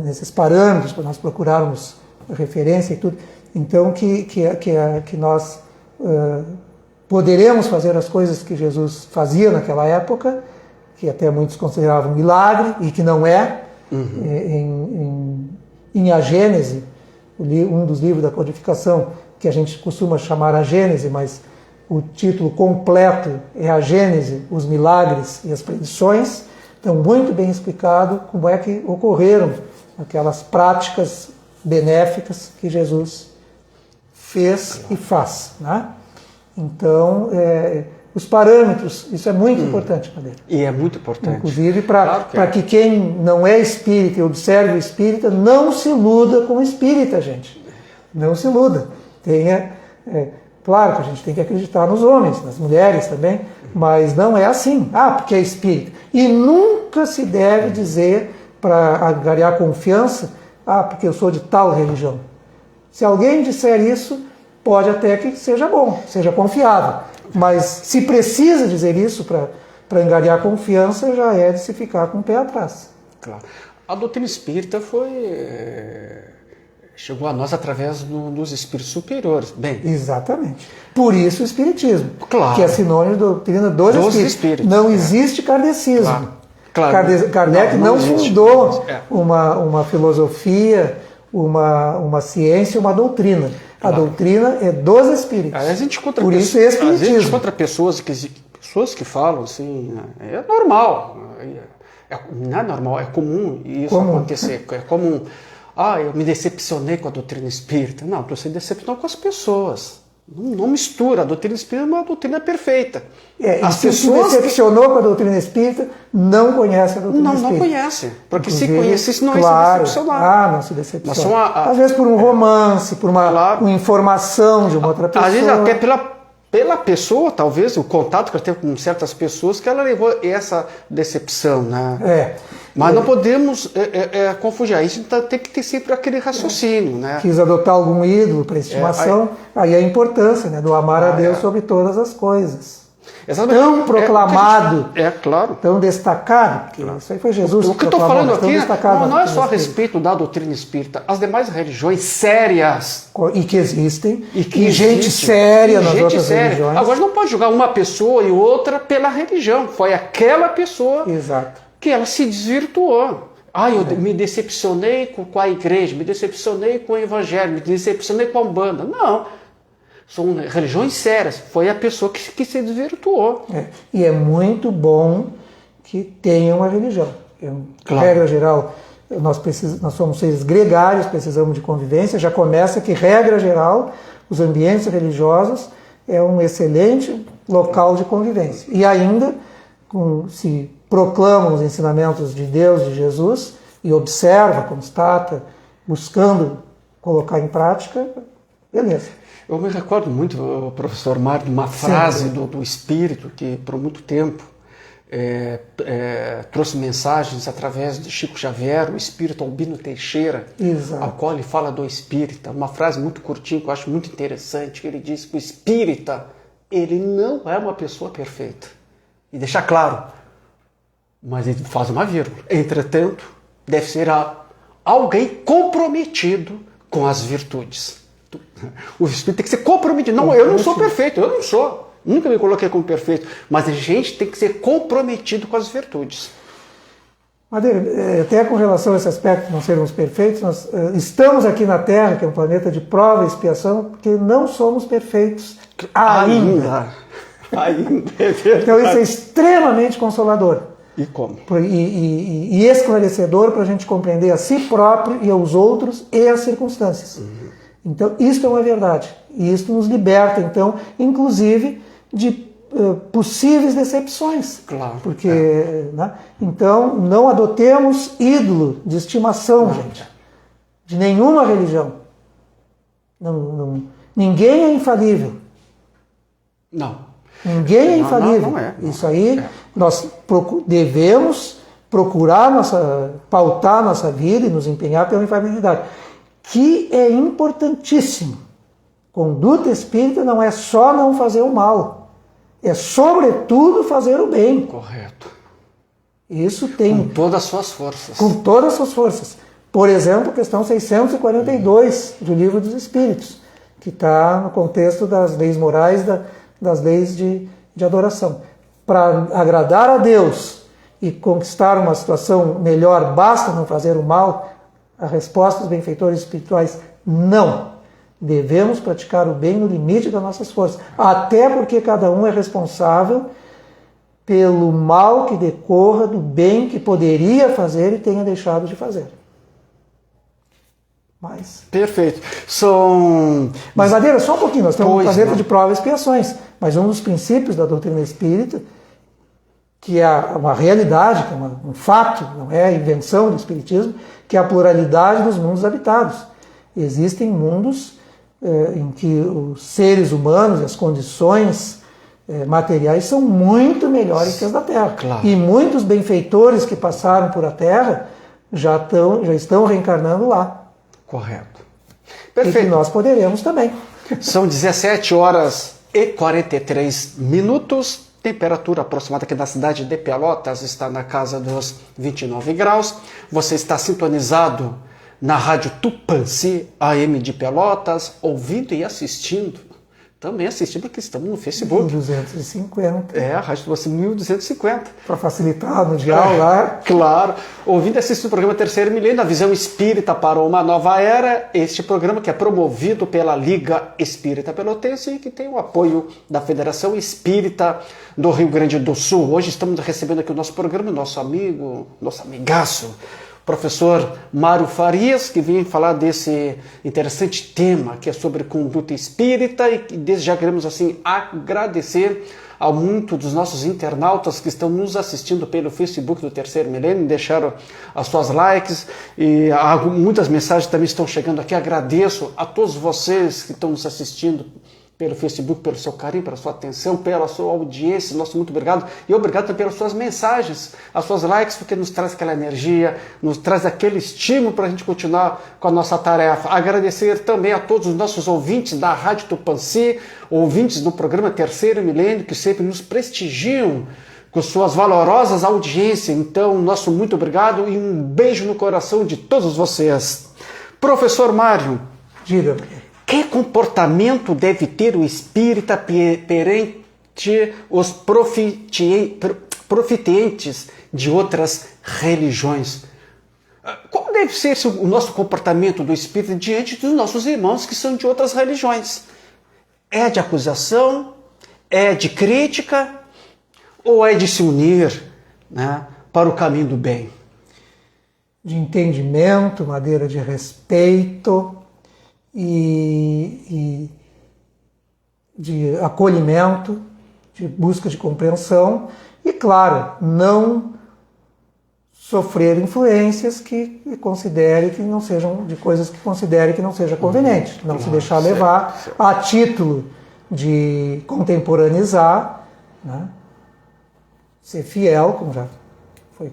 nesses parâmetros, para nós procurarmos referência e tudo, então que nós poderemos fazer as coisas que Jesus fazia naquela época, que até muitos consideravam milagre, e que não é. Uhum. Em A Gênese, um dos livros da codificação, que a gente costuma chamar A Gênese, mas o título completo é A Gênese, os milagres e as predições. Então, muito bem explicado como é que ocorreram aquelas práticas benéficas que Jesus fez e faz, né? Então, os parâmetros, isso é muito importante, Madeira. E é muito importante. Inclusive, para que quem não é espírita e observe o espírita, não se iluda com o espírita, gente. Não se iluda. Claro que a gente tem que acreditar nos homens, nas mulheres também, mas não é assim. Porque é espírita. E nunca se deve dizer, para angariar confiança, porque eu sou de tal religião. Se alguém disser isso, pode até que seja bom, seja confiável. Mas se precisa dizer isso para angariar confiança, já é de se ficar com o pé atrás. Claro. A doutrina espírita chegou a nós através dos espíritos superiores. Bem, exatamente. Por isso o espiritismo, claro, que é sinônimo de doutrina dos espíritos. Não existe kardecismo. Claro. Kardec não fundou uma filosofia, uma ciência, uma doutrina. A doutrina é dos espíritos. A gente encontra por isso é espiritismo. Às vezes a gente encontra pessoas que falam assim, é normal. Não é normal, é comum isso acontecer. É comum. Eu me decepcionei com a doutrina espírita. Não, você decepcionou com as pessoas. Não mistura. A doutrina espírita é uma doutrina perfeita. As pessoas se decepcionou com a doutrina espírita não conhecem a doutrina espírita. Não conhecem. Porque se conhecesse, não ia se decepcionar. Não se decepciona. Às vezes por um romance, por uma informação de uma outra pessoa. Às vezes até pela pessoa, talvez, o contato que ela teve com certas pessoas, que ela levou essa decepção, né? Mas não podemos confundir. A gente tem que ter sempre aquele raciocínio, né? Quis adotar algum ídolo para estimação, aí a importância, né, do amar a Deus sobre todas as coisas. Exatamente. Tão proclamado, claro, tão destacado, porque isso aí foi Jesus o que eu estou falando aqui não é só a respeito da doutrina espírita. As demais religiões sérias e que existem, e gente séria nas outras religiões. Agora não pode julgar uma pessoa e outra pela religião. Foi aquela pessoa que ela se desvirtuou. Eu me decepcionei com a igreja, me decepcionei com o evangelho, me decepcionei com a Umbanda. Não. São religiões sérias. Foi a pessoa que se desvirtuou. E é muito bom que tenha uma religião. Regra geral, nós somos seres gregários, precisamos de convivência. Já começa que, regra geral, os ambientes religiosos é um excelente local de convivência. E ainda, se proclamam os ensinamentos de Deus, de Jesus, e observa, constata, buscando colocar em prática, beleza. Eu me recordo muito, professor Mário, de uma frase do Espírito que, por muito tempo, trouxe mensagens através de Chico Xavier, o Espírito Albino Teixeira, Exato. ao qual ele fala do espírita. Uma frase muito curtinha que eu acho muito interessante, que ele diz que o espírita, ele não é uma pessoa perfeita. E deixar claro, mas ele faz uma vírgula. Entretanto, deve ser alguém comprometido com as virtudes. O espírito tem que ser comprometido. Não, eu não sou perfeito, eu não sou. Nunca me coloquei como perfeito. Mas a gente tem que ser comprometido com as virtudes. Madeira, até com relação a esse aspecto de não sermos perfeitos, nós estamos aqui na Terra, que é um planeta de prova e expiação, porque não somos perfeitos ainda. Ainda, é verdade. Então isso é extremamente consolador. E como? E esclarecedor para a gente compreender a si próprio e aos outros e as circunstâncias. Então, isto é uma verdade. E isto nos liberta, então, inclusive, de possíveis decepções. Claro. Porque, né? Então, não adotemos ídolo de estimação, gente. De nenhuma religião. Ninguém é infalível. Não. Ninguém é infalível. Não é. Isso aí, nós devemos procurar pautar nossa vida e nos empenhar pela infalibilidade, que é importantíssimo. Conduta espírita não é só não fazer o mal, é sobretudo fazer o bem. Correto. Isso tem... Com todas as suas forças. Com todas as suas forças. Por exemplo, questão 642 do Livro dos Espíritos, que está no contexto das leis morais, das leis de adoração. Para agradar a Deus e conquistar uma situação melhor, basta não fazer o mal? A resposta dos benfeitores espirituais, não. Devemos praticar o bem no limite das nossas forças. Até porque cada um é responsável pelo mal que decorra do bem que poderia fazer e tenha deixado de fazer. Perfeito. Mas, Madeira, só um pouquinho. Nós estamos no planeta de provas e expiações. Mas um dos princípios da doutrina espírita, que é uma realidade, que é um fato, não é a invenção do espiritismo, que é a pluralidade dos mundos habitados. Existem mundos em que os seres humanos e as condições materiais são muito melhores que as da Terra. Claro. E muitos benfeitores que passaram por a Terra já estão reencarnando lá. Correto. Perfeito. E que nós poderemos também. São 17 horas e 43 minutos. Temperatura aproximada aqui da cidade de Pelotas está na casa dos 29 graus. Você está sintonizado na Rádio Tupãssi, AM de Pelotas, ouvindo e assistindo. Também assistindo aqui, estamos no Facebook. 1250. A Rádio Tupãssi 1250. Para facilitar no diálogo lá. Claro. Ouvindo e assistindo o programa Terceiro Milênio, a Visão Espírita para uma Nova Era. Este programa que é promovido pela Liga Espírita Pelotense e que tem o apoio da Federação Espírita do Rio Grande do Sul. Hoje estamos recebendo aqui o nosso programa, nosso amigo, nosso amigaço, professor Mário Farias, que vem falar desse interessante tema que é sobre conduta espírita, e que desde já queremos assim agradecer a muitos dos nossos internautas que estão nos assistindo pelo Facebook do Terceiro Milênio, deixaram as suas likes e muitas mensagens também estão chegando aqui. Agradeço a todos vocês que estão nos assistindo pelo Facebook, pelo seu carinho, pela sua atenção, pela sua audiência. Nosso muito obrigado. E obrigado também pelas suas mensagens, as suas likes, porque nos traz aquela energia, nos traz aquele estímulo para a gente continuar com a nossa tarefa. Agradecer também a todos os nossos ouvintes da Rádio Tupãssi, ouvintes do programa Terceiro Milênio, que sempre nos prestigiam com suas valorosas audiências. Então, nosso muito obrigado e um beijo no coração de todos vocês. Professor Mário, diga. Que comportamento deve ter o espírita perante os profitentes de outras religiões? Como deve ser o nosso comportamento do espírita diante dos nossos irmãos que são de outras religiões? É de acusação? É de crítica? Ou é de se unir, né, para o caminho do bem? de entendimento, madeira de respeito e de acolhimento, de busca de compreensão e, claro, não sofrer influências que considere que não sejam, de coisas que considere que não seja conveniente, não se deixar levar a título de contemporaneizar, né? Ser fiel, como já foi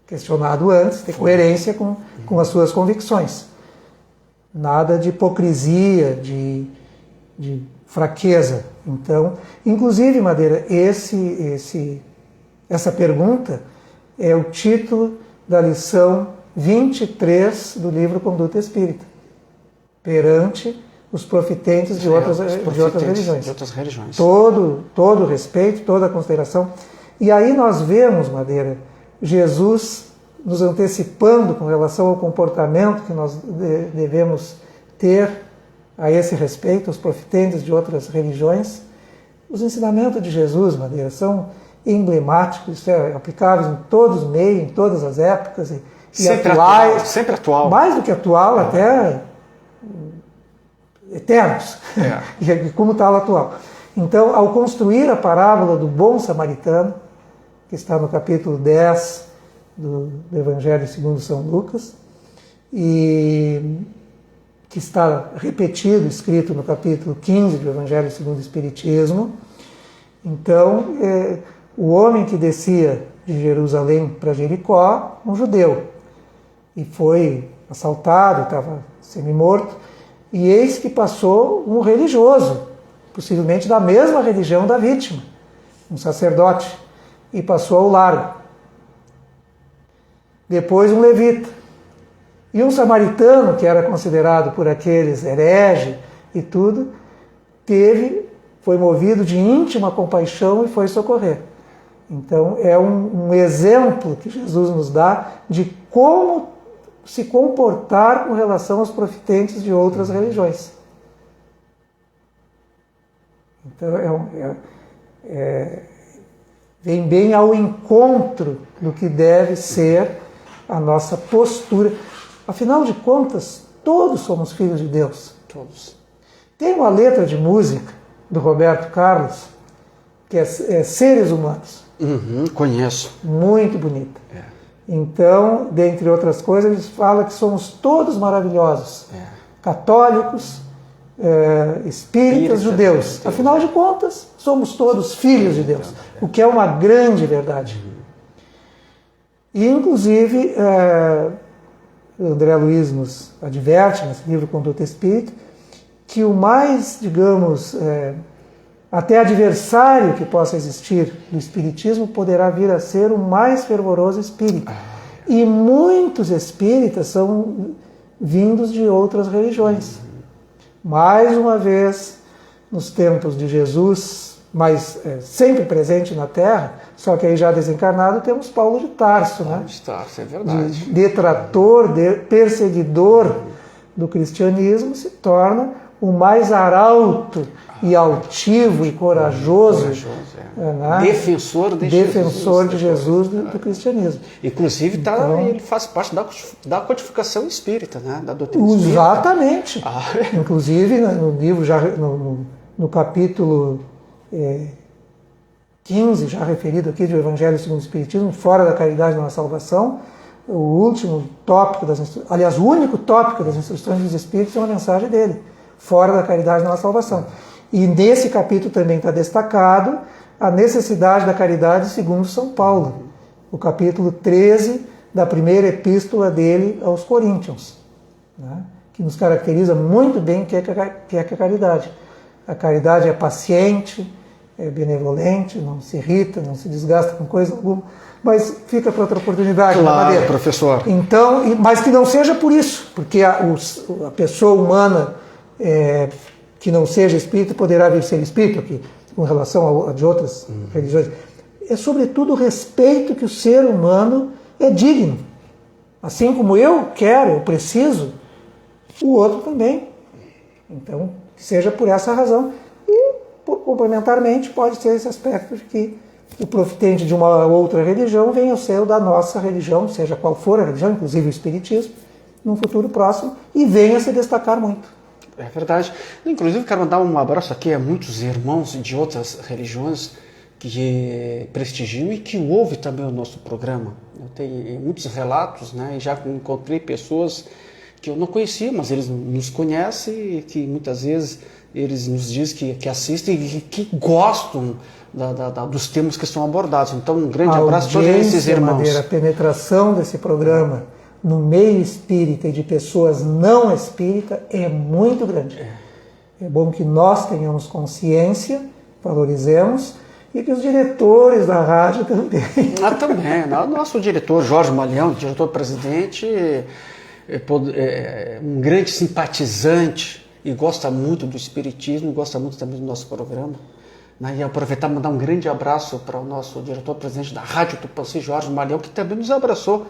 questionado antes, ter coerência com as suas convicções. Nada de hipocrisia, de fraqueza. Então, inclusive, Madeira, essa pergunta é o título da lição 23 do livro Conduta Espírita, perante os profitentes de outras religiões. Todo respeito, toda consideração. E aí nós vemos, Madeira, Jesus nos antecipando com relação ao comportamento que nós devemos ter a esse respeito, os profitentes de outras religiões. Os ensinamentos de Jesus, Madeira, são emblemáticos, aplicáveis em todos os meios, em todas as épocas e sempre atuais, sempre atual. Mais do que atual, até eternos, como tal atual. Então, ao construir a parábola do bom samaritano, que está no capítulo 10 do Evangelho segundo São Lucas, e que está repetido, escrito no capítulo 15 do Evangelho segundo o Espiritismo. Então, o homem que descia de Jerusalém para Jericó, um judeu, e foi assaltado, estava semi-morto, e eis que passou um religioso, possivelmente da mesma religião da vítima, um sacerdote, e passou ao largo. Depois um levita. E um samaritano, que era considerado por aqueles herege e tudo, foi movido de íntima compaixão e foi socorrer. Então é um exemplo que Jesus nos dá de como se comportar com relação aos profitentes de outras religiões. Então vem bem ao encontro do que deve ser a nossa postura. Afinal de contas, todos somos filhos de Deus. Todos. Tem uma letra de música do Roberto Carlos, que é Seres Humanos. Conheço. Muito bonita. Então, dentre outras coisas, ele fala que somos todos maravilhosos. Católicos, espíritas, judeus. Afinal de contas, somos todos filhos de Deus, o que é uma grande verdade. E, inclusive, André Luiz nos adverte, nesse livro Conduta Espírita, que o mais, digamos, até adversário que possa existir do Espiritismo poderá vir a ser o mais fervoroso espírita. E muitos espíritas são vindos de outras religiões. Mais uma vez, nos tempos de Jesus, mas sempre presente na Terra, só que aí já desencarnado, temos Paulo de Tarso, né? Paulo de Tarso, é verdade. Detrator, perseguidor do cristianismo, se torna o mais arauto e altivo e corajoso, né? Defensor de Jesus do cristianismo. Inclusive, ele faz parte da codificação espírita, né? Da doutrina espírita. Exatamente. Inclusive, no livro, já no capítulo 15, já referido aqui do Evangelho segundo o Espiritismo, Fora da Caridade não há Salvação, o último tópico, o único tópico das instruções dos Espíritos é uma mensagem dele: fora da caridade não há salvação. E nesse capítulo também está destacado a necessidade da caridade segundo São Paulo, o capítulo 13 da primeira epístola dele aos Coríntios, né? Que nos caracteriza muito bem o que é a caridade. A caridade é paciente, é benevolente, não se irrita, não se desgasta com coisa alguma, mas fica para outra oportunidade. Claro, professor. Então, mas que não seja por isso, porque a pessoa humana que não seja espírita poderá vir ser espírita, que, com relação a de outras religiões. É sobretudo o respeito que o ser humano é digno. Assim como eu quero, eu preciso, o outro também. Então, que seja por essa razão. E, complementarmente, pode ser esse aspecto de que o profitente de uma outra religião venha ao ser da nossa religião, seja qual for a religião, inclusive o espiritismo, num futuro próximo, e venha se destacar muito. É verdade. Inclusive, quero mandar um abraço aqui a muitos irmãos de outras religiões que prestigiam e que ouvem também o nosso programa. Eu tenho muitos relatos, né, e já encontrei pessoas que eu não conhecia, mas eles nos conhecem e que muitas vezes eles nos dizem que assistem e que gostam dos temas que são abordados. Então, um grande abraço a todos esses irmãos. Madeira, a penetração desse programa no meio espírita e de pessoas não espíritas é muito grande. É bom que nós tenhamos consciência, valorizemos, e que os diretores da rádio também. Também. O nosso diretor, Jorge Malhão, diretor-presidente, é um grande simpatizante e gosta muito do espiritismo, gosta muito também do nosso programa. E aproveitar e mandar um grande abraço para o nosso diretor-presidente da Rádio Tupãssi, Jorge Malhão, que também nos abraçou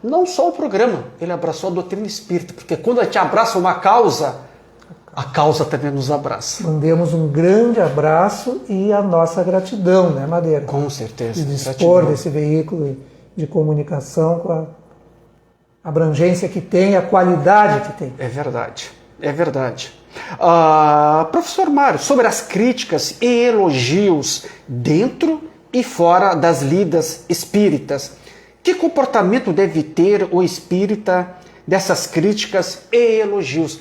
não só o programa, ele abraçou a doutrina espírita, porque quando a gente abraça uma causa, a causa também nos abraça. Mandemos um grande abraço e a nossa gratidão, né, Madeira? Com certeza. De dispor desse veículo de comunicação com a abrangência que tem, a qualidade que tem. É verdade, é verdade. Professor Mário, sobre as críticas e elogios dentro e fora das lidas espíritas, que comportamento deve ter o espírita dessas críticas e elogios?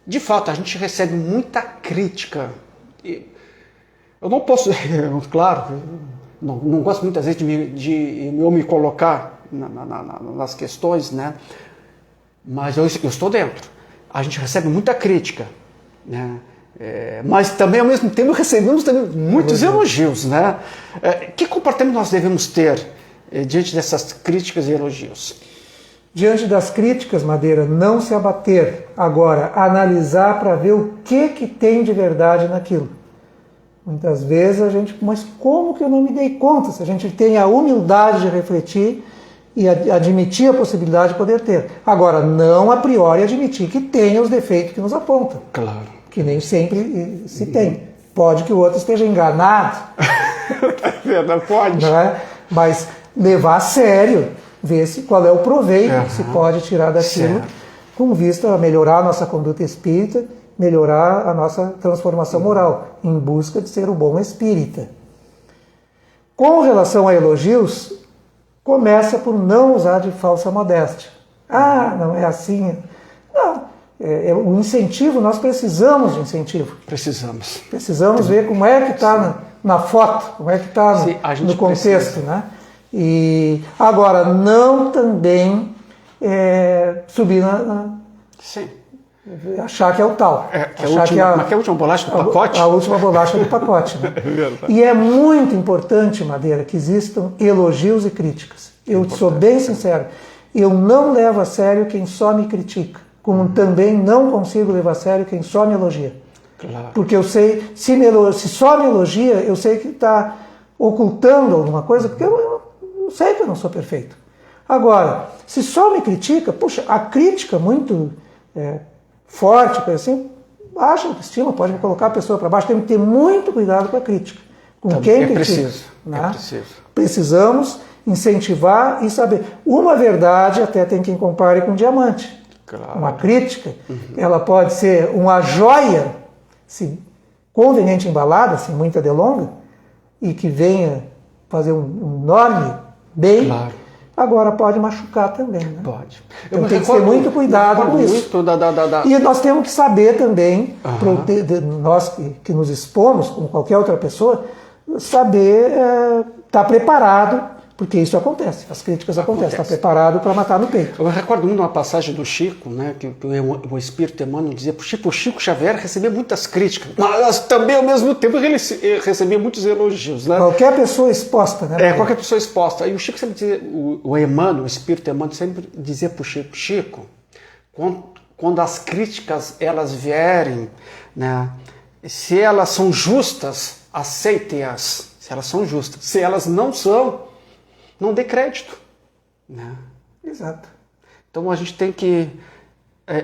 De fato, a gente recebe muita crítica. Eu não posso, claro, não gosto muitas vezes de eu me colocar nas questões, né? Mas eu estou dentro. A gente recebe muita crítica, né? Mas também, ao mesmo tempo, recebemos também muitos elogios, né? Que comportamento nós devemos ter diante dessas críticas e elogios? Diante das críticas, Madeira, não se abater. Agora, analisar para ver o que tem de verdade naquilo. Muitas vezes a gente, mas como que eu não me dei conta? Se a gente tem a humildade de refletir e admitir a possibilidade de poder ter. Agora, não a priori admitir que tenha os defeitos que nos apontam. Claro. Que nem sempre se tem. Pode que o outro esteja enganado. Pode. Não é? Mas levar a sério, ver qual é o proveito que se pode tirar daquilo, com vista a melhorar a nossa conduta espírita, melhorar a nossa transformação moral, em busca de ser o bom espírita. Com relação a elogios, começa por não usar de falsa modéstia. Não é assim. Não. O incentivo, nós precisamos de incentivo. Precisamos ver como é que está na foto, como é que está no contexto, né? E agora, não também subir Sim. Achar que é o tal. Mas que é a última bolacha do pacote? A última bolacha do pacote. Né? É verdade. E é muito importante, Madeira, que existam elogios e críticas. Eu sou bem sincero. Eu não levo a sério quem só me critica. Como também não consigo levar a sério quem só me elogia. Claro. Porque eu sei, se só me elogia, eu sei que está ocultando alguma coisa, porque eu sei que eu não sou perfeito. Agora, se só me critica, puxa, a crítica muito forte, assim, baixa a autoestima, pode me colocar a pessoa para baixo. Tem que ter muito cuidado com a crítica. Com quem critica. Preciso. Né? É preciso. Precisamos incentivar e saber. Uma verdade até tem quem compare com um diamante. Claro. Uma crítica, ela pode ser uma joia, se conveniente embalada, sem muita delonga, e que venha fazer um enorme bem. Claro. Agora pode machucar também. Né? Pode. Então tem que ter muito cuidado com isso. E nós temos que saber também, nós que nos expomos, como qualquer outra pessoa, saber estar preparado, porque isso acontece, as críticas acontecem, está preparado para matar no peito. Eu recordo muito uma passagem do Chico, né, que o Espírito Emmanuel dizia para o Chico Xavier recebia muitas críticas, mas também ao mesmo tempo ele recebia muitos elogios. Né? Qualquer pessoa exposta, né? Qualquer pessoa exposta. E o Chico sempre dizia, o Emmanuel, o Espírito Emmanuel sempre dizia para o Chico, quando as críticas elas vierem, né, se elas são justas, aceite-as, se elas são justas. Se elas não são, não dê crédito. Né? Exato. Então a gente tem que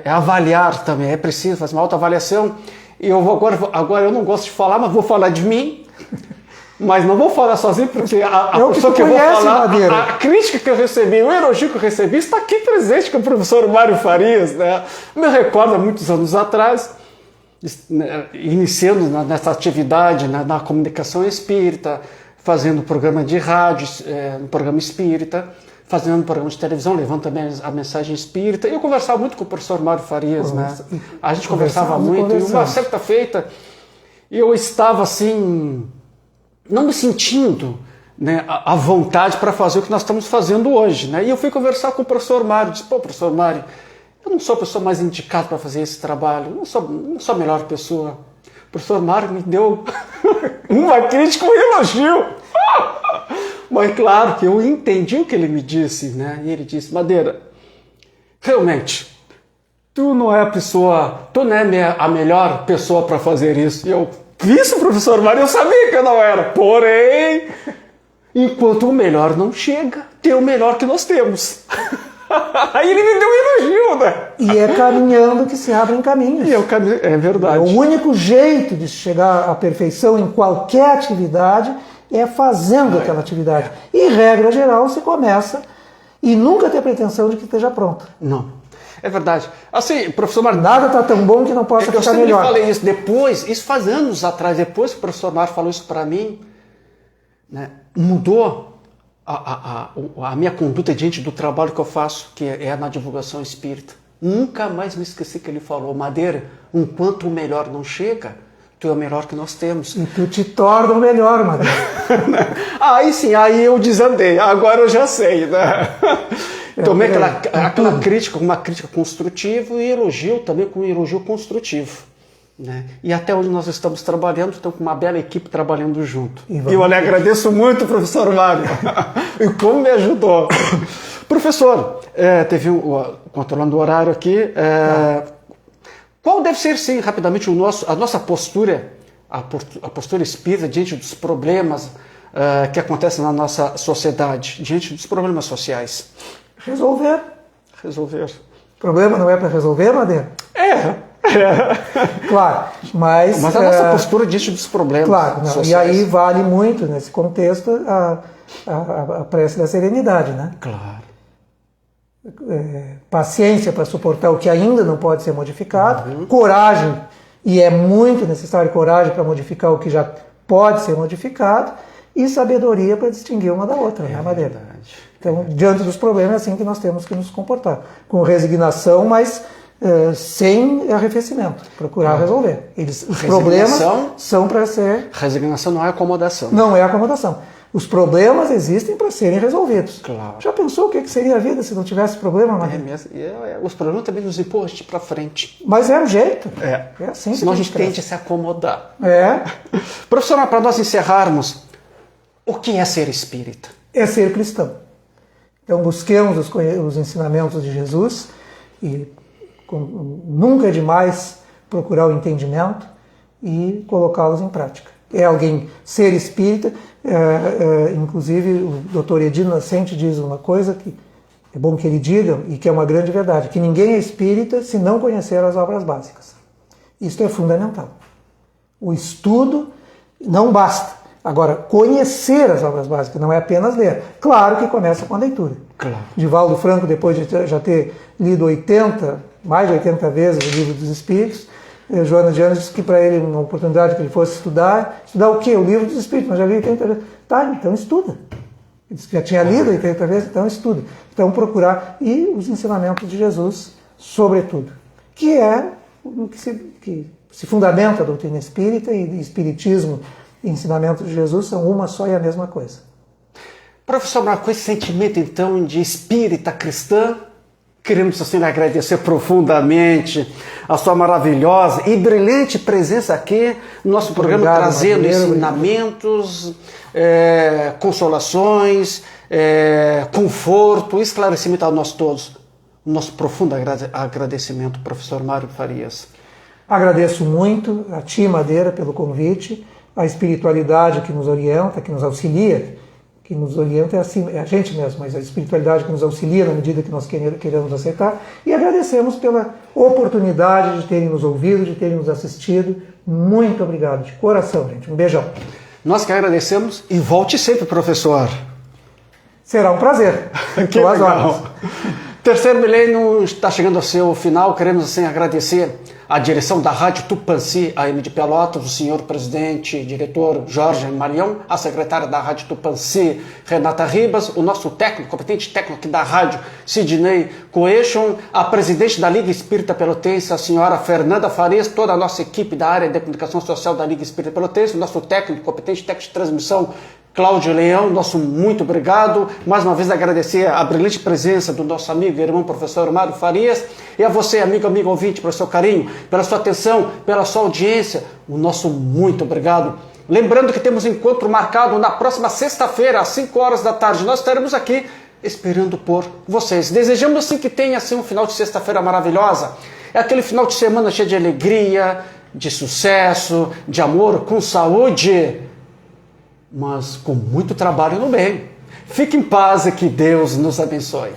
avaliar também, é preciso fazer uma autoavaliação. E agora eu não gosto de falar, mas vou falar de mim. Mas não vou falar sozinho, porque a pessoa que eu vou falar, Madeira. a crítica que eu recebi, o elogio que eu recebi, está aqui presente com o professor Mário Farias, né? Me recordo há muitos anos atrás, iniciando nessa atividade na comunicação espírita, fazendo programa de rádio, um programa espírita, fazendo um programa de televisão, levando também a mensagem espírita. E eu conversava muito com o professor Mário Farias, né? A gente conversava muito. E uma certa feita, eu estava assim, não me sentindo, né, à vontade para fazer o que nós estamos fazendo hoje, né? E eu fui conversar com o professor Mário, disse: pô, professor Mário, eu não sou a pessoa mais indicada para fazer esse trabalho, não sou a melhor pessoa. O professor Mário me deu uma crítica, um elogio. Mas claro que eu entendi o que ele me disse, né? E ele disse: Madeira, realmente, tu não é a melhor pessoa para fazer isso. E eu, isso, professor Mário, eu sabia que eu não era. Porém, enquanto o melhor não chega, tem o melhor que nós temos. Aí ele me deu um elogio, né? E é caminhando que se abrem caminhos. É verdade. O único jeito de chegar à perfeição em qualquer atividade é fazendo aquela atividade. E, regra geral, se começa e nunca ter pretensão de que esteja pronto. Não. É verdade. Assim, professor Mário, nada está tão bom que não possa ficar melhor. Eu falei isso depois, isso faz anos atrás, depois que o professor Mário falou isso para mim, né, mudou a minha conduta diante do trabalho que eu faço, que é na divulgação espírita. Nunca mais me esqueci que ele falou: Madeira, enquanto o melhor não chega, tu é o melhor que nós temos. E tu te torna o melhor, Madeira. Aí sim, aí eu desandei, agora eu já sei, né? Tomei aquela crítica, uma crítica construtiva, e elogio também com um elogio construtivo. Né? E até hoje nós estamos trabalhando, estamos com uma bela equipe trabalhando junto. E eu lhe agradeço muito, professor Mário, e como me ajudou. Professor, teve controlando o horário aqui, qual deve ser, sim, rapidamente, a nossa postura, a postura espírita diante dos problemas que acontecem na nossa sociedade, diante dos problemas sociais? Resolver. O problema não é para resolver, Madeira? Claro, mas a nossa postura diante dos problemas. Claro, não, e aí vale muito, nesse contexto, a prece da serenidade, né? Claro. Paciência para suportar o que ainda não pode ser modificado, coragem, e é muito necessário coragem para modificar o que já pode ser modificado, e sabedoria para distinguir uma da outra, né, Madeira? Verdade. Então, diante dos problemas, é assim que nós temos que nos comportar, com resignação, mas sem arrefecimento, procurar resolver. Os problemas são para ser... Resignação não é acomodação. Não é acomodação. Os problemas existem para serem resolvidos. Claro. Já pensou o que seria a vida se não tivesse problema, Madeira? Os problemas também nos empurram a gente para frente. Mas é o jeito. É assim. Senão a gente tende a se acomodar. Professor, para nós encerrarmos, o que é ser espírita? É ser cristão. Então busquemos os ensinamentos de Jesus e nunca é demais procurar o entendimento e colocá-los em prática. Ser espírita, inclusive o doutor Edir Nascente diz uma coisa que é bom que ele diga e que é uma grande verdade, que ninguém é espírita se não conhecer as obras básicas. Isso é fundamental. O estudo não basta. Agora, conhecer as obras básicas, não é apenas ler. Claro que começa com a leitura. Claro. Divaldo Franco, depois de já ter lido mais de 80 vezes o Livro dos Espíritos, Joana de Anjos disse que para ele, uma oportunidade que ele fosse estudar o quê? O Livro dos Espíritos, mas já li 80 vezes. Tá, então estuda. Ele disse que já tinha lido 80 vezes, então estuda. Então procurar, e os ensinamentos de Jesus, sobretudo, que é o que se fundamenta a doutrina espírita, e espiritismo e ensinamentos de Jesus são uma só e a mesma coisa. Professor Marco, com esse sentimento então de espírita cristã, queremos assim lhe agradecer profundamente a sua maravilhosa e brilhante presença aqui no nosso programa, trazendo ensinamentos, consolações, conforto, esclarecimento a nós todos. Nosso profundo agradecimento, professor Mário Farias. Agradeço muito a ti, Madeira, pelo convite, a espiritualidade que nos orienta, que nos auxilia, é a gente mesmo, mas a espiritualidade que nos auxilia na medida que nós queremos aceitar, e agradecemos pela oportunidade de terem nos ouvido, de terem nos assistido. Muito obrigado, de coração, gente. Um beijão. Nós que agradecemos e volte sempre, professor. Será um prazer. Que legal. Terceiro milênio está chegando ao seu final. Queremos assim agradecer a direção da Rádio Tupãssi, AM de Pelotas, o senhor presidente e diretor Jorge Marião, a secretária da Rádio Tupãssi, Renata Ribas, o nosso técnico, competente técnico aqui da rádio, Sidney Coechon, a presidente da Liga Espírita Pelotense, a senhora Fernanda Farias, toda a nossa equipe da área de comunicação social da Liga Espírita Pelotense, o nosso técnico, competente técnico de transmissão, Cláudio Leão, nosso muito obrigado. Mais uma vez agradecer a brilhante presença do nosso amigo e irmão professor Mário Farias. E a você, amigo ouvinte, pelo seu carinho, pela sua atenção, pela sua audiência, o nosso muito obrigado. Lembrando que temos encontro marcado na próxima sexta-feira, às 5 horas da tarde. Nós estaremos aqui esperando por vocês. Desejamos assim que tenha assim, um final de sexta-feira maravilhosa. É aquele final de semana cheio de alegria, de sucesso, de amor, com saúde, mas com muito trabalho no bem. Fique em paz e que Deus nos abençoe.